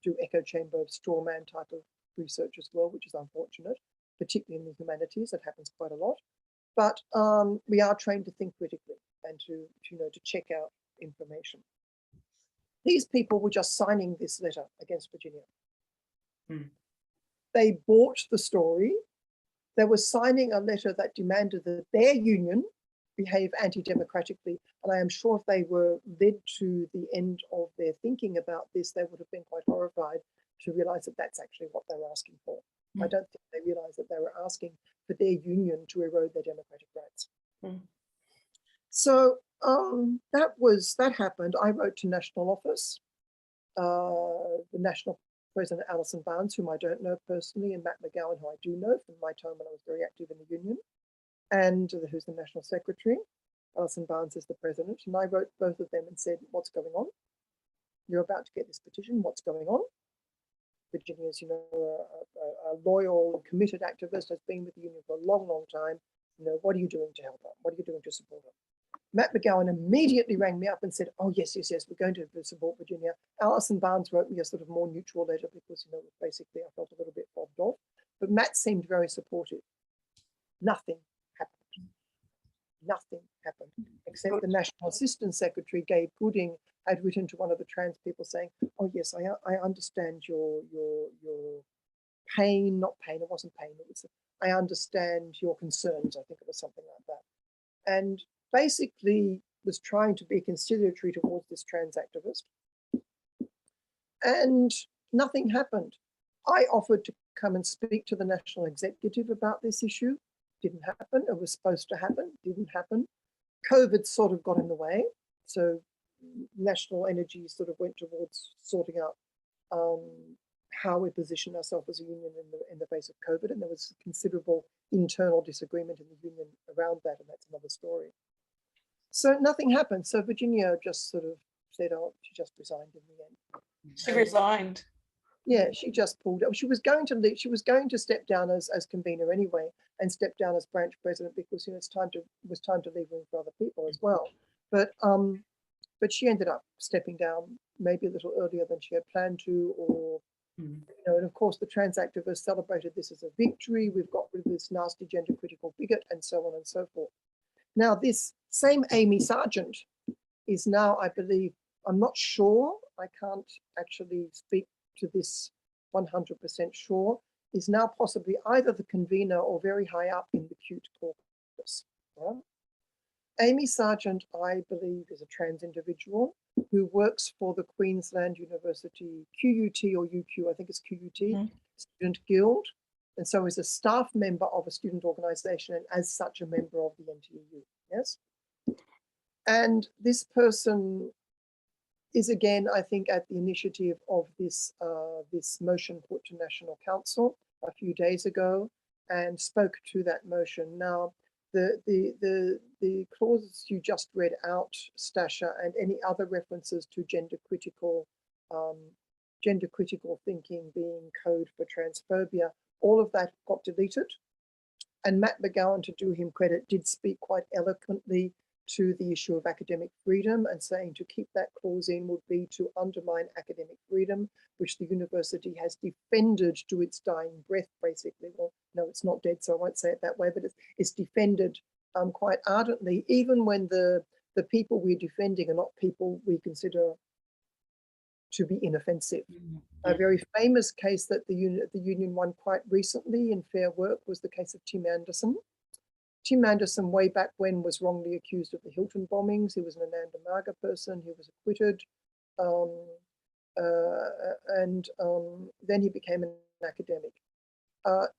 do echo chamber, straw man type of research as well, which is unfortunate, particularly in the humanities, that happens quite a lot. But we are trained to think critically and to check out information. These people were just signing this letter against Virginia. They bought the story. They were signing a letter that demanded that their union behave anti-democratically. And I am sure if they were led to the end of their thinking about this, they would have been quite horrified to realize that that's actually what they were asking for. I don't think they realized that they were asking for their union to erode their democratic rights. So that happened. I wrote to national office, the national president, Alison Barnes, whom I don't know personally, and Matt McGowan, who I do know from my time when I was very active in the union, and who's the national secretary. Alison Barnes is the president. And I wrote both of them and said, what's going on? You're about to get this petition. What's going on? Virginia's, a loyal, committed activist, has been with the union for a long, long time. What are you doing to help her? What are you doing to support her? Matt McGowan immediately rang me up and said, oh, yes, we're going to support Virginia. Alison Barnes wrote me a sort of more neutral letter because, basically I felt a little bit fobbed off. But Matt seemed very supportive. Nothing happened. Nothing happened, except the National Assistant Secretary, Gabe Gooding, had written to one of the trans people saying, oh, yes, I understand your pain, not pain, it wasn't pain, it was, I understand your concerns, I think it was something like that. And basically was trying to be conciliatory towards this trans activist. And nothing happened. I offered to come and speak to the national executive about this issue. Didn't happen. It was supposed to happen. Didn't happen. COVID sort of got in the way. So national energy sort of went towards sorting out how we position ourselves as a union in the face of COVID. And there was considerable internal disagreement in the union around that. And that's another story. So nothing happened. So Virginia just sort of said, oh, she just resigned in the end. She resigned. Yeah, she just pulled up. She was going to leave, she was going to step down as convener anyway, and step down as branch president because it was time to leave room for other people as well. But she ended up stepping down maybe a little earlier than she had planned to, or and of course the trans activists celebrated this as a victory. We've got rid of this nasty gender critical bigot and so on and so forth. Now this same Amy Sargent is now, I believe, I'm not sure, I can't actually speak to this 100% sure, is now possibly either the convener or very high up in the QUTE caucus. Right? Amy Sargent, I believe, is a trans individual who works for the Queensland University QUTE or UQ, I think it's QUTE, Student Guild, and so is a staff member of a student organisation and as such a member of the NTEU, yes? And this person is again, I think, at the initiative of this this motion put to National Council a few days ago, and spoke to that motion. Now, the clauses you just read out, Stassja, and any other references to gender critical thinking being code for transphobia, all of that got deleted. And Matt McGowan, to do him credit, did speak quite eloquently to the issue of academic freedom, and saying to keep that clause in would be to undermine academic freedom, which the university has defended to its dying breath, basically. Well, no, it's not dead, so I won't say it that way, but it's defended quite ardently, even when the people we're defending are not people we consider to be inoffensive. A very famous case that the union won quite recently in Fair Work was the case of Tim Anderson. Tim Anderson, way back when, was wrongly accused of the Hilton bombings. He was an Ananda Marga person. He was acquitted. Then he became an academic.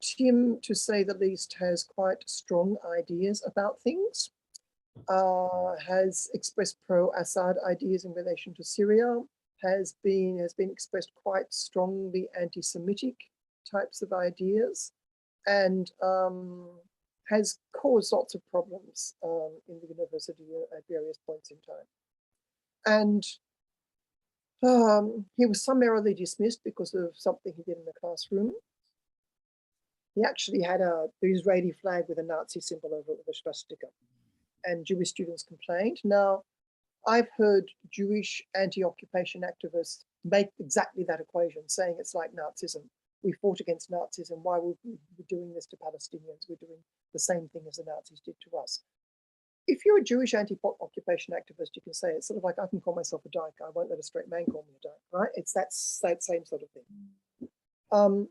Tim, to say the least, has quite strong ideas about things, has expressed pro-Assad ideas in relation to Syria, has been expressed quite strongly anti-Semitic types of ideas, and has caused lots of problems in the university at various points in time. And he was summarily dismissed because of something he did in the classroom. He actually had the Israeli flag with a Nazi symbol over it with a swastika, and Jewish students complained. Now, I've heard Jewish anti-occupation activists make exactly that equation, saying it's like Nazism. We fought against Nazism. Why would we be doing this to Palestinians? We're doing the same thing as the Nazis did to us. If you're a Jewish anti-occupation activist, you can say it's sort of like, I can call myself a dyke. I won't let a straight man call me a dyke, right? It's that same sort of thing.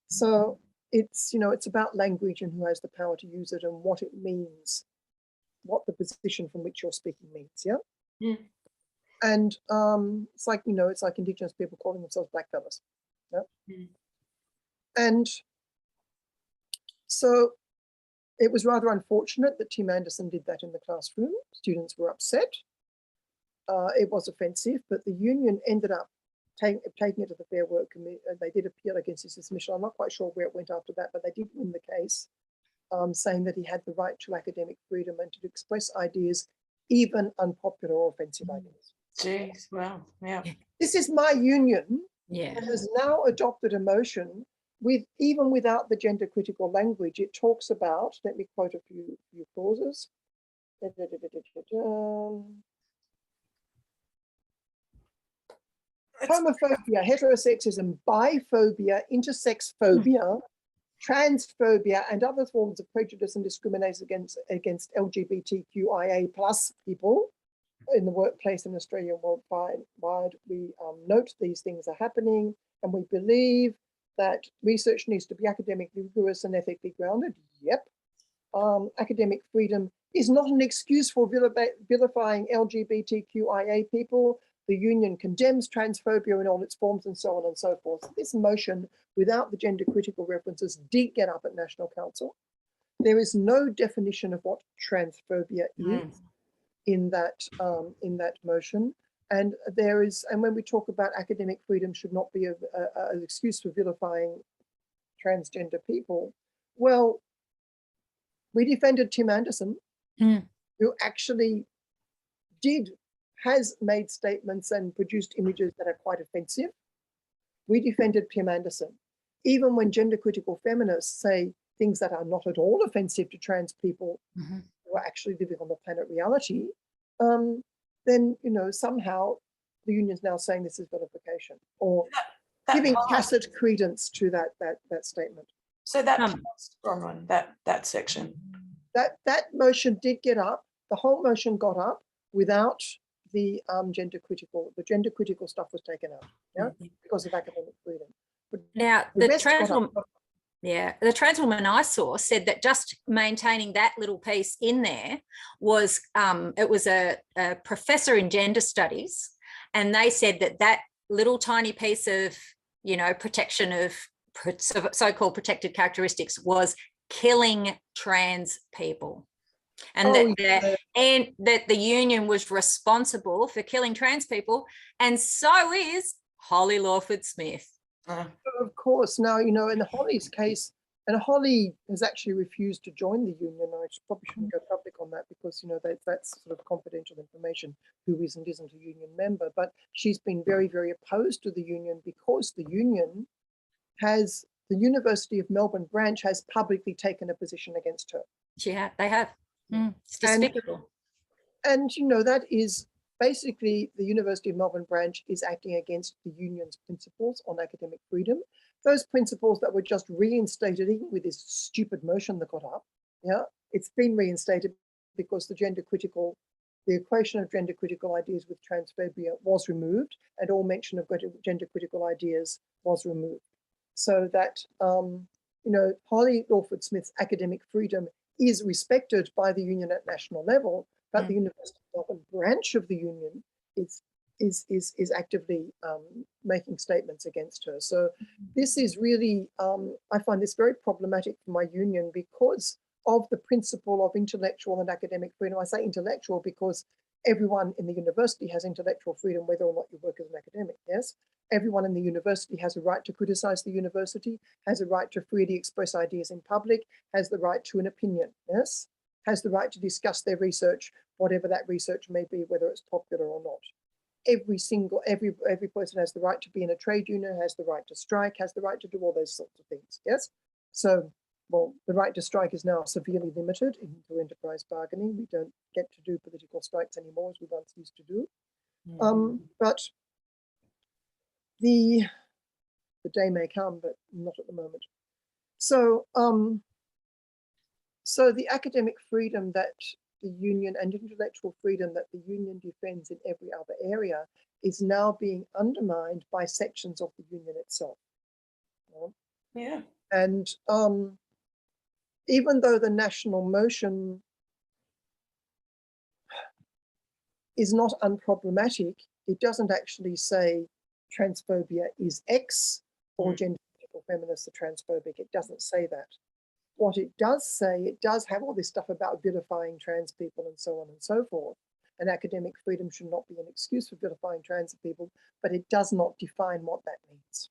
So it's, you know, it's about language and who has the power to use it and what it means, what the position from which you're speaking means, yeah? Yeah. And it's like, you know, it's like Indigenous people calling themselves blackfellas. Yeah? Mm. And so it was rather unfortunate that Tim Anderson did that in the classroom. Students were upset. It was offensive, but the union ended up taking it to the Fair Work Committee. They did appeal against his dismissal. I'm not quite sure where it went after that, but they did win the case, saying that he had the right to academic freedom and to express ideas, even unpopular or offensive ideas. Jeez, wow, yeah. This is my union that has now adopted a motion with, even without the gender critical language. It talks about, let me quote a few clauses. Homophobia, heterosexism, biphobia, intersex phobia, transphobia, and other forms of prejudice and discrimination against LGBTQIA+ people in the workplace in Australia and worldwide. We note these things are happening, and we believe that research needs to be academically rigorous and ethically grounded. Yep. Academic freedom is not an excuse for vilifying LGBTQIA people. The union condemns transphobia in all its forms, and so on and so forth. This motion, without the gender critical references, did get up at National Council. There is no definition of what transphobia is in that motion. And there is, and when we talk about academic freedom should not be an excuse for vilifying transgender people. Well, we defended Tim Anderson, who actually has made statements and produced images that are quite offensive. We defended Tim Anderson. Even when gender critical feminists say things that are not at all offensive to trans people who are actually living on the planet reality, then, you know, somehow the union's now saying this is vilification, or giving tacit credence to that statement. So that Bronwyn, that section. That motion did get up. The whole motion got up without the gender critical. The gender critical stuff was taken out, yeah, because of academic freedom. But now the trans woman, the trans woman I saw said that just maintaining that little piece in there was it was a professor in gender studies, and they said that little tiny piece of, you know, protection of so-called protected characteristics was killing trans people. And that the union was responsible for killing trans people, and so is Holly Lawford Smith. Of course. Now, you know, in Holly's case, and Holly has actually refused to join the union. I probably shouldn't go public on that because, you know, that's sort of confidential information, who is and isn't a union member. But she's been very, very opposed to the union because the union has the University of Melbourne branch has publicly taken a position against her. Yeah, they have. It's despicable. And you know, that is basically the University of Melbourne branch is acting against the union's principles on academic freedom. Those principles that were just reinstated even with this stupid motion that got up. Yeah, it's been reinstated because the equation of gender critical ideas with transphobia was removed, and all mention of gender critical ideas was removed. So that, you know, Holly Lawford Smith's academic freedom is respected by the union at national level, but the University of Melbourne branch of the union is actively making statements against her. So this is really, I find this very problematic for my union because of the principle of intellectual and academic freedom. I say intellectual because everyone in the university has intellectual freedom, whether or not you work as an academic, yes? Everyone in the university has a right to criticize the university, has a right to freely express ideas in public, has the right to an opinion, yes? Has the right to discuss their research, whatever that research may be, whether it's popular or not. Every person has the right to be in a trade union, has the right to strike, has the right to do all those sorts of things, yes? So, well, the right to strike is now severely limited through enterprise bargaining. We don't get to do political strikes anymore as we once used to do. But the day may come, but not at the moment. So, so the academic freedom that the union and intellectual freedom that the union defends in every other area is now being undermined by sections of the union itself. Yeah. And even though the national motion is not unproblematic, it doesn't actually say transphobia is X or gender critical feminists are transphobic. It doesn't say that. What it does say, it does have all this stuff about vilifying trans people and so on and so forth. And academic freedom should not be an excuse for vilifying trans people, but it does not define what that means.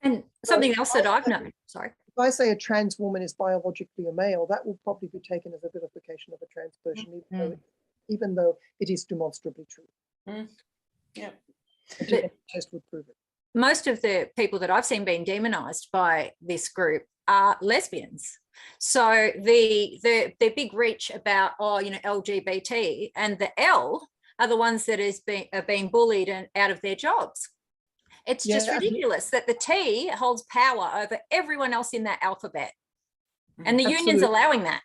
And something else that I've known, sorry. If I say a trans woman is biologically a male, that will probably be taken as a vilification of a trans person, even though it is demonstrably true. Yeah. A genetic test would prove it. Most of the people that I've seen being demonized by this group are lesbians. So the big reach about, oh, you know, LGBT, and the L are the ones that are being bullied and out of their jobs. It's just ridiculous that the T holds power over everyone else in that alphabet. And the union's allowing that.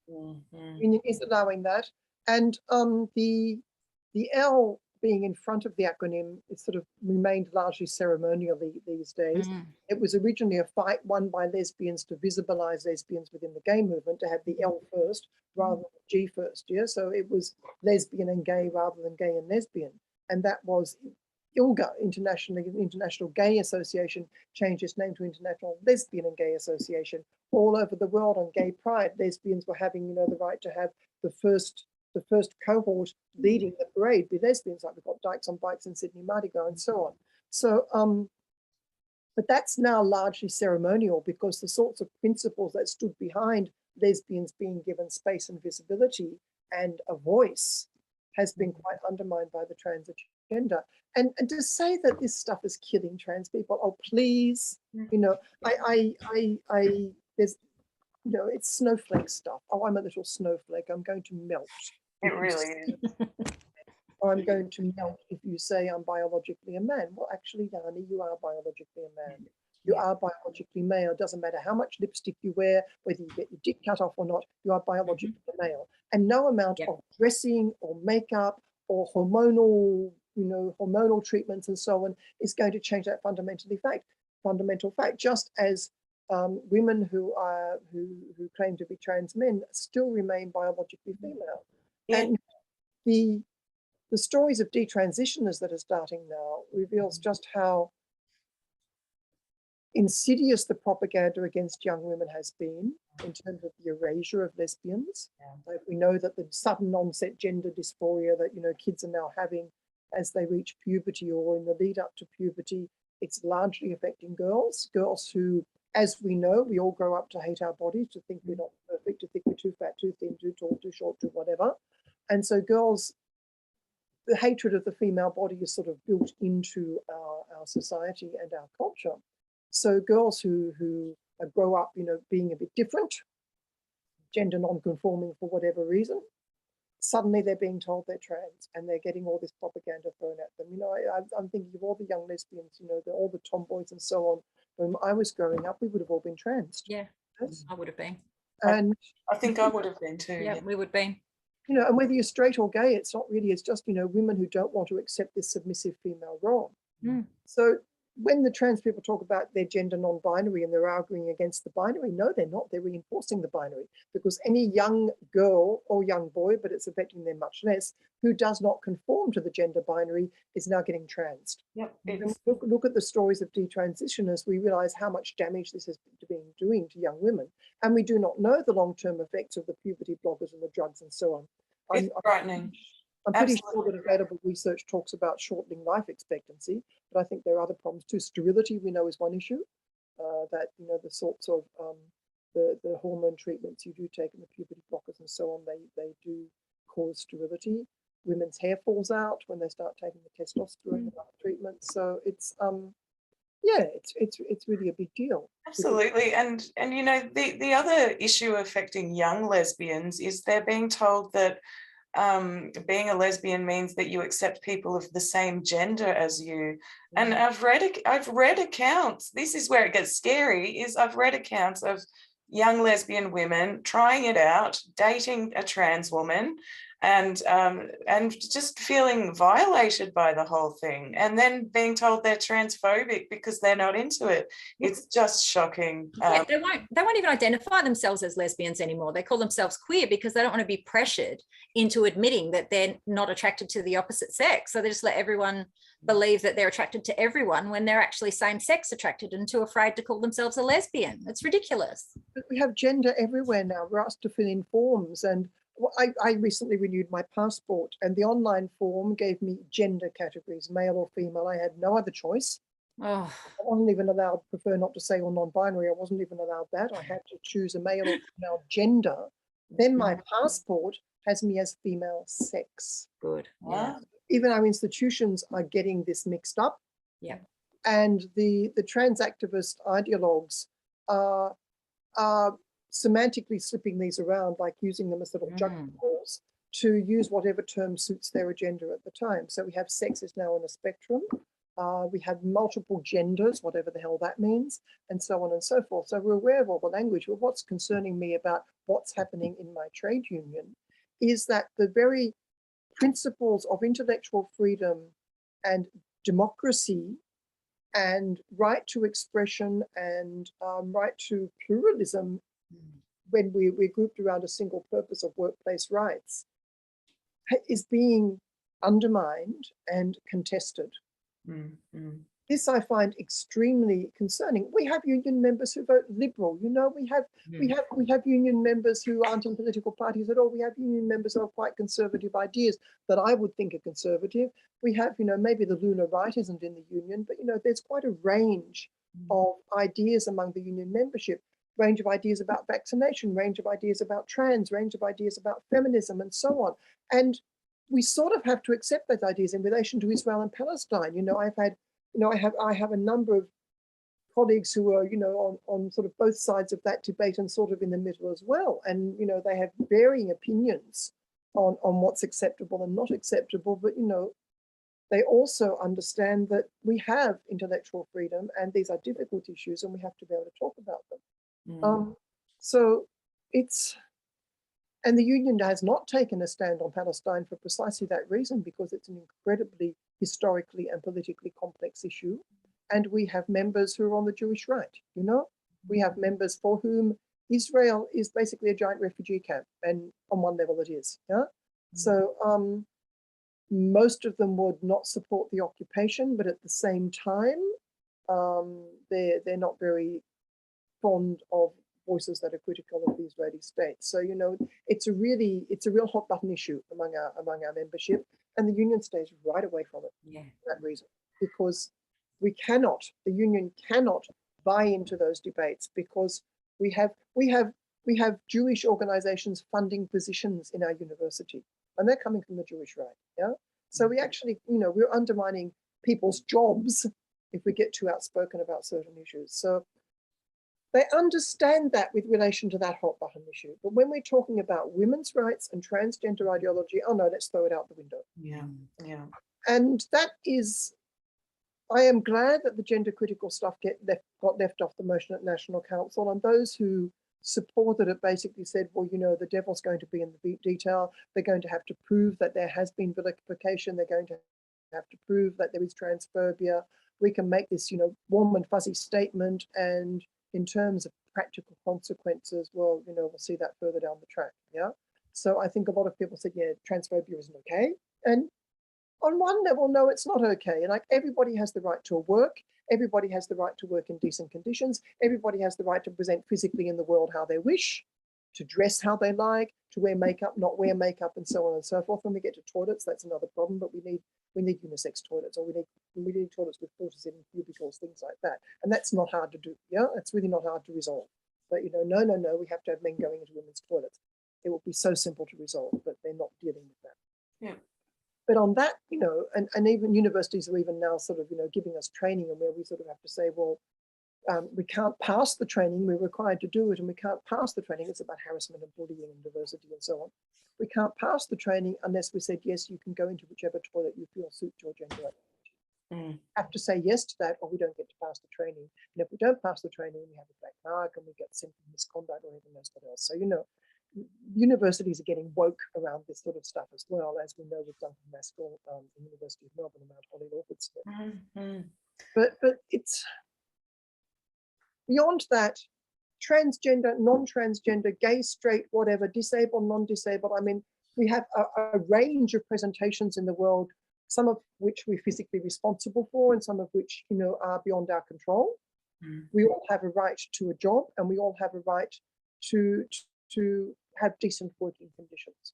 Union is allowing that. And the L being in front of the acronym, it sort of remained largely ceremonially these days. It was originally a fight won by lesbians to visibilize lesbians within the gay movement, to have the L first rather than the G first. Yeah, so it was lesbian and gay rather than gay and lesbian. And that was ILGA, International Gay Association, changed its name to International Lesbian and Gay Association. All over the world on Gay Pride, lesbians were having, you know, the right to have the first cohort leading the parade be lesbians, like we've got Dykes on Bikes in Sydney Mardi Gras and so on. So, but that's now largely ceremonial, because the sorts of principles that stood behind lesbians being given space and visibility and a voice has been quite undermined by the trans agenda. And to say that this stuff is killing trans people, oh please, you know, there's, you know, it's snowflake stuff. Oh, I'm a little snowflake, I'm going to melt. It really is. Or I'm going to melt if you say I'm biologically a man. Well, actually, Yanni, you are biologically a man. You are biologically male. It doesn't matter how much lipstick you wear, whether you get your dick cut off or not, you are biologically male. And no amount of dressing or makeup or hormonal, you know, hormonal treatments and so on is going to change that fundamental fact. Just as women who claim to be trans men still remain biologically female. And the stories of detransitioners that are starting now reveals just how insidious the propaganda against young women has been in terms of the erasure of lesbians. Like we know that the sudden onset gender dysphoria that, you know, kids are now having as they reach puberty or in the lead up to puberty, it's largely affecting girls who, as we know, we all grow up to hate our bodies, to think we're not perfect, to think we're too fat, too thin, too tall, too short, too whatever. And so girls, the hatred of the female body is sort of built into our society and our culture. So girls who grow up, being a bit different, gender non-conforming for whatever reason, suddenly they're being told they're trans, and they're getting all this propaganda thrown at them. I'm thinking of all the young lesbians, all the tomboys and so on. When I was growing up, we would have all been trans. Yeah, I would have been. And I think I would have been too. Yeah, we would be. And whether you're straight or gay, it's not really, it's just, women who don't want to accept this submissive female role. So when the trans people talk about their gender non-binary and they're arguing against the binary, no, they're not. They're reinforcing the binary, because any young girl or young boy, but it's affecting them much less, who does not conform to the gender binary is now getting transed. Yep. Look at the stories of detransitioners. We realize how much damage this has been doing to young women. And we do not know the long-term effects of the puberty blockers and the drugs and so on. It's frightening. I'm pretty sure that available research talks about shortening life expectancy, but I think there are other problems too. Sterility, we know, is one issue. That the sorts of the hormone treatments you do take and the puberty blockers and so on, they do cause sterility. Women's hair falls out when they start taking the testosterone and other treatments. So it's it's really a big deal. Absolutely. And the other issue affecting young lesbians is they're being told that being a lesbian means that you accept people of the same gender as you. And I've read accounts, this is where it gets scary, is I've read accounts of young lesbian women trying it out, dating a trans woman, and just feeling violated by the whole thing, and then being told they're transphobic because they're not into it. It's just shocking. Yeah, they won't even identify themselves as lesbians anymore. They call themselves queer because they don't want to be pressured into admitting that they're not attracted to the opposite sex. So they just let everyone believe that they're attracted to everyone when they're actually same-sex attracted and too afraid to call themselves a lesbian. It's ridiculous. But we have gender everywhere now. We're asked to fill in forms, and I recently renewed my passport, and the online form gave me gender categories, male or female. I had no other choice. I wasn't even allowed, prefer not to say, or non-binary. I wasn't even allowed that. I had to choose a male or female gender. Then my passport has me as female sex. Good. Yeah. Even our institutions are getting this mixed up. Yeah. And the trans activist ideologues are semantically slipping these around, like using them as little juggling to use whatever term suits their agenda at the time. So we have sex is now on a spectrum. We have multiple genders, whatever the hell that means, and so on and so forth. So we're aware of all the language. But what's concerning me about what's happening in my trade union is that the very principles of intellectual freedom and democracy and right to expression and right to pluralism, when we're grouped around a single purpose of workplace rights, is being undermined and contested. This I find extremely concerning. We have union members who vote Liberal. We have union members who aren't in political parties at all. We have union members who have quite conservative ideas that I would think are conservative. We have, maybe the lunar right isn't in the union, but there's quite a range of ideas among the union membership. Range of ideas about vaccination, range of ideas about trans, range of ideas about feminism, and so on. And we sort of have to accept those ideas in relation to Israel and Palestine. I have a number of colleagues who are, on sort of both sides of that debate and sort of in the middle as well. And, they have varying opinions on what's acceptable and not acceptable. But, they also understand that we have intellectual freedom and these are difficult issues and we have to be able to talk about them. And the union has not taken a stand on Palestine for precisely that reason, because it's an incredibly historically and politically complex issue. And we have members who are on the Jewish right, We have members for whom Israel is basically a giant refugee camp, and on one level it is, So most of them would not support the occupation, but at the same time, they're not very fond of voices that are critical of the Israeli state. So it's a real hot button issue among our membership, and the union stays right away from it. For that reason, because the union cannot buy into those debates, because we have Jewish organizations funding positions in our university, and they're coming from the Jewish right. So we actually, we're undermining people's jobs if we get too outspoken about certain issues. So they understand that with relation to that hot button issue. But when we're talking about women's rights and transgender ideology, oh no, let's throw it out the window. Yeah, yeah. And that is, I am glad that the gender critical stuff got left off the motion at National Council, and those who supported it basically said, well, you know, the devil's going to be in the detail. They're going to have to prove that there has been vilification. They're going to have to prove that there is transphobia. We can make this, you know, warm and fuzzy statement, and in terms of practical consequences, well, you know, we'll see that further down the track. Yeah. So I think a lot of people said, yeah, transphobia isn't okay. And on one level, no, it's not okay. And like, everybody has the right to work. Everybody has the right to work in decent conditions. Everybody has the right to present physically in the world how they wish, to dress how they like, to wear makeup, not wear makeup, and so on and so forth. When we get to toilets, that's another problem, but we need unisex toilets, or we need toilets with porters in cubicles, things like that. And that's not hard to do. Yeah, it's really not hard to resolve. But, you know, no, we have to have men going into women's toilets. It will be so simple to resolve, but they're not dealing with that. Yeah. But on that, you know, and even universities are even now sort of, you know, giving us training, and where we sort of have to say, well, we can't pass the training, we're required to do it, and we can't pass the training. It's about harassment and bullying and diversity and so on. We can't pass the training unless we said, yes, you can go into whichever toilet you feel suits your gender identity. Have to say yes to that, or we don't get to pass the training. And if we don't pass the training, we have a black mark and we get sent for misconduct or even knows what else. So, you know, universities are getting woke around this sort of stuff as well, as we know with Duncan Maskell, the University of Melbourne and Mount Holly Lawford Smith. But it's beyond that. Transgender, non-transgender, gay, straight, whatever, disabled, non-disabled. I mean, we have a range of presentations in the world, some of which we're physically responsible for, and some of which, you know, are beyond our control. We all have a right to a job, and we all have a right to have decent working conditions.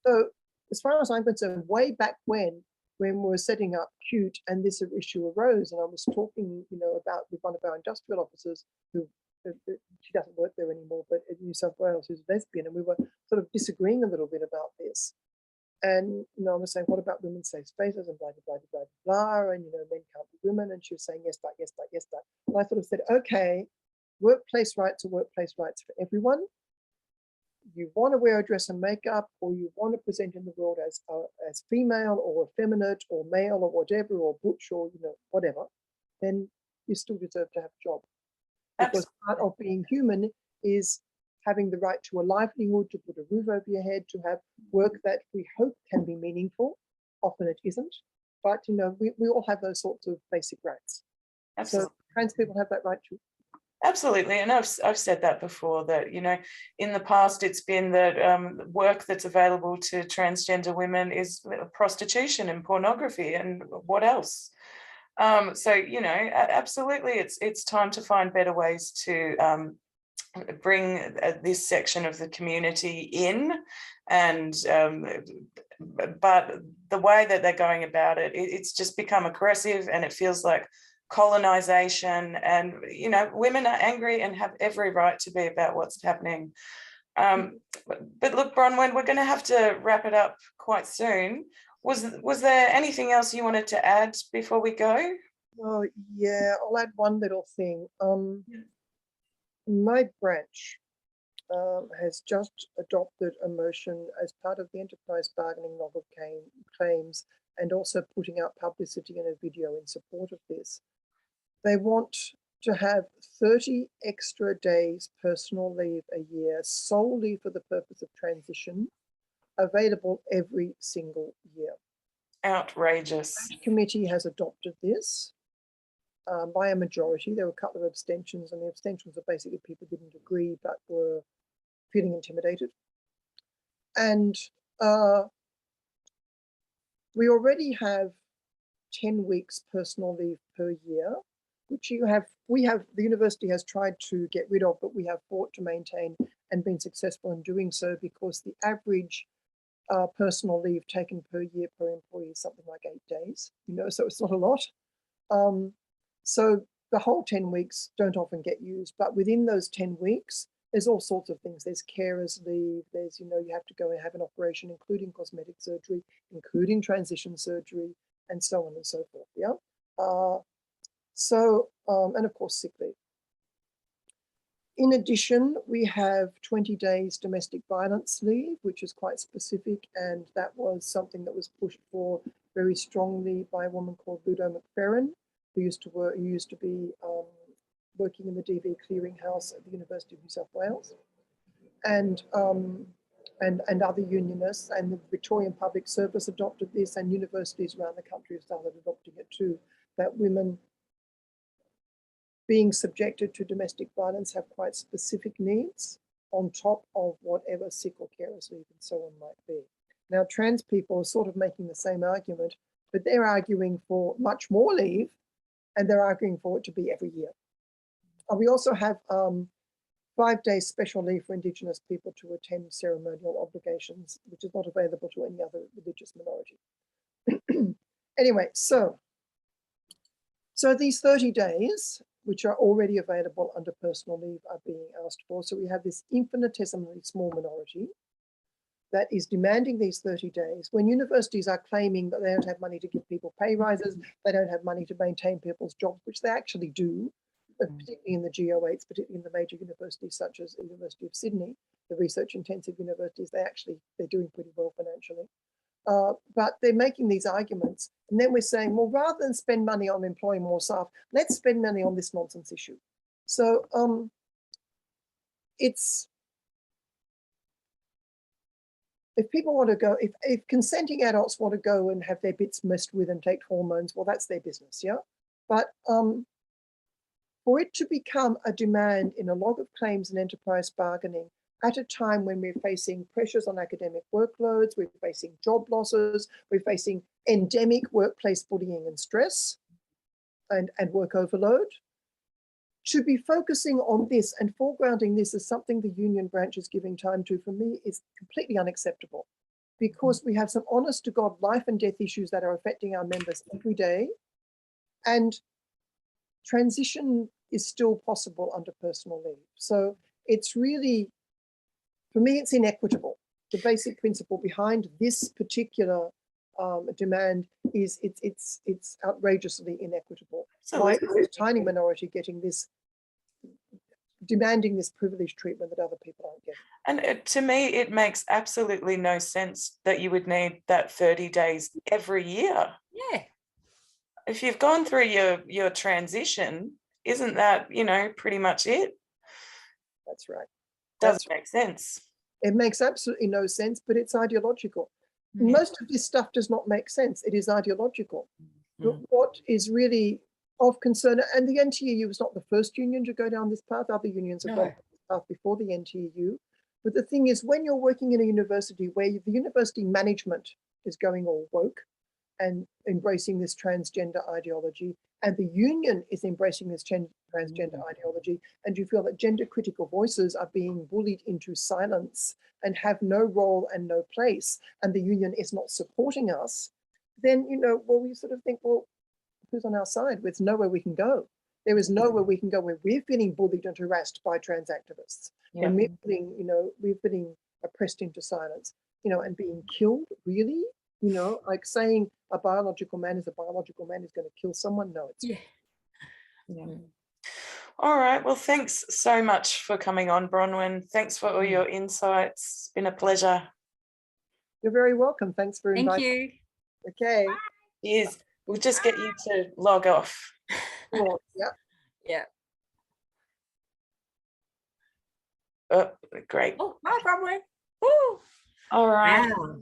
So as far as I'm concerned, way back when we were setting up QUTE and this issue arose, and I was talking, you know, about with one of our industrial officers who, she doesn't work there anymore, but in New South Wales, who's lesbian, and we were sort of disagreeing a little bit about this. And, you know, I was saying, what about women's safe spaces and blah, blah, blah, blah, blah, and, you know, men can't be women. And she was saying, yes, but, yes, but, yes, but. And I sort of said, okay, workplace rights are workplace rights for everyone. You want to wear a dress and makeup, or you want to present in the world as female or effeminate or male or whatever, or butch or, you know, whatever, then you still deserve to have a job. Because part of being human is having the right to a livelihood, to put a roof over your head, to have work that we hope can be meaningful. Often it isn't, but, you know, we all have those sorts of basic rights. Absolutely. So trans people have that right too. Absolutely, and I've said that before, that, you know, in the past it's been that work that's available to transgender women is prostitution and pornography, and what else? So, you know, absolutely, it's time to find better ways to bring this section of the community in, and but the way that they're going about it, it's just become aggressive, and it feels like colonization, and, you know, women are angry and have every right to be about what's happening. But look, Bronwyn, we're going to have to wrap it up quite soon. Was there anything else you wanted to add before we go? Oh yeah, I'll add one little thing. My branch has just adopted a motion as part of the enterprise bargaining novel claims, and also putting out publicity and a video in support of this. They want to have 30 extra days personal leave a year solely for the purpose of transition, available every single year. Outrageous. The committee has adopted this by a majority. There were a couple of abstentions, and the abstentions are basically people didn't agree but were feeling intimidated. And we already have 10 weeks personal leave per year, which the university has tried to get rid of, but we have fought to maintain and been successful in doing so, because the average personal leave taken per year per employee is something like 8 days, you know, so it's not a lot. So the whole 10 weeks don't often get used, but within those 10 weeks, there's all sorts of things. There's carers leave, there's, you know, you have to go and have an operation, including cosmetic surgery, including transition surgery, and so on and so forth, yeah? And of course, sick leave. In addition, we have 20 days domestic violence leave, which is quite specific, and that was something that was pushed for very strongly by a woman called Ludo McFerrin, who used to be working in the DV clearinghouse at the University of New South Wales, and other unionists, and the Victorian Public Service adopted this, and universities around the country have started adopting it too, that women being subjected to domestic violence have quite specific needs on top of whatever sick or carers leave and so on might be. Now, trans people are sort of making the same argument, but they're arguing for much more leave, and they're arguing for it to be every year. We also have 5 days special leave for Indigenous people to attend ceremonial obligations, which is not available to any other religious minority. Anyway, so these 30 days, which are already available under personal leave, are being asked for. So we have this infinitesimally small minority that is demanding these 30 days when universities are claiming that they don't have money to give people pay rises, they don't have money to maintain people's jobs, which they actually do, particularly in the GO8s, particularly in the major universities such as the University of Sydney, the research-intensive universities, they're doing pretty well financially. But they're making these arguments, and then we're saying, well, rather than spend money on employing more staff, let's spend money on this nonsense issue. So if people want to go, if consenting adults want to go and have their bits messed with and take hormones, well, that's their business, yeah? But for it to become a demand in a log of claims and enterprise bargaining at a time when we're facing pressures on academic workloads, we're facing job losses, we're facing endemic workplace bullying and stress and work overload, to be focusing on this and foregrounding this as something the union branch is giving time to, for me, is completely unacceptable, because we have some honest to God life and death issues that are affecting our members every day, and transition is still possible under personal leave. So it's really, for me, it's inequitable. The basic principle behind this particular demand is it's outrageously inequitable. Why is this tiny minority getting this, demanding this privileged treatment that other people aren't getting? And to me, it makes absolutely no sense that you would need that 30 days every year. Yeah. If you've gone through your transition, isn't that, pretty much it? That's right. Doesn't make sense. It makes absolutely no sense, but it's ideological. Yeah. Most of this stuff does not make sense. It is ideological. But what is really of concern, and the NTEU was not the first union to go down this path. Other unions have gone this path before the NTEU. But the thing is, when you're working in a university where the university management is going all woke and embracing this transgender ideology, and the union is embracing this transgender ideology, and you feel that gender critical voices are being bullied into silence and have no role and no place, and the union is not supporting us, then, we sort of think, well, who's on our side? There's nowhere we can go. There is nowhere we can go where we're feeling bullied and harassed by trans activists. Yeah. And we're feeling oppressed into silence, and being killed, really? Like saying a biological man is going to kill someone. No, it's yeah. All right. Well, thanks so much for coming on, Bronwyn. Thanks for all your insights. It's been a pleasure. You're very welcome. Thanks for inviting me. Thank you. Okay. Cheers. We'll just get you to log off. Cool. Yeah. Yeah. Oh, great. Oh, hi, Bronwyn. Woo. All right. Wow.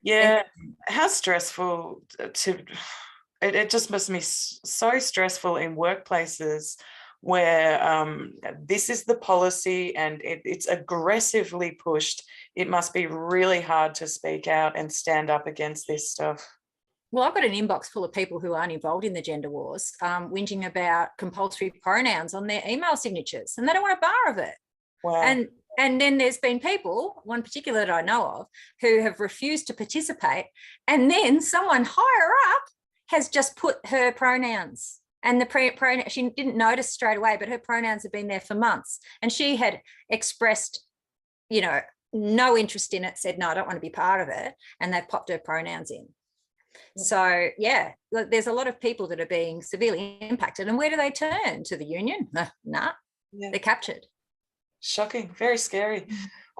Yeah. How stressful it just must be so stressful in workplaces where this is the policy and it's aggressively pushed. It must be really hard to speak out and stand up against this stuff. Well, I've got an inbox full of people who aren't involved in the gender wars, whinging about compulsory pronouns on their email signatures, and they don't want a bar of it. Wow. And then there's been people, one particular that I know of, who have refused to participate, and then someone higher up has just put her pronouns, and the pronoun, she didn't notice straight away, but her pronouns have been there for months, and she had expressed, no interest in it, said, no, I don't want to be part of it, and they've popped her pronouns in. So yeah, look, there's a lot of people that are being severely impacted, and where do they turn? To the union? Nah, they're captured. Shocking, very scary.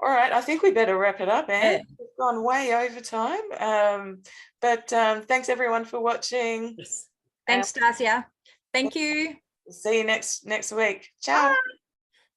All right, I think we better wrap it up, Anne. We've gone way over time, but thanks everyone for watching. Thanks, Stassja. Thank you. See you next week. Ciao. Bye.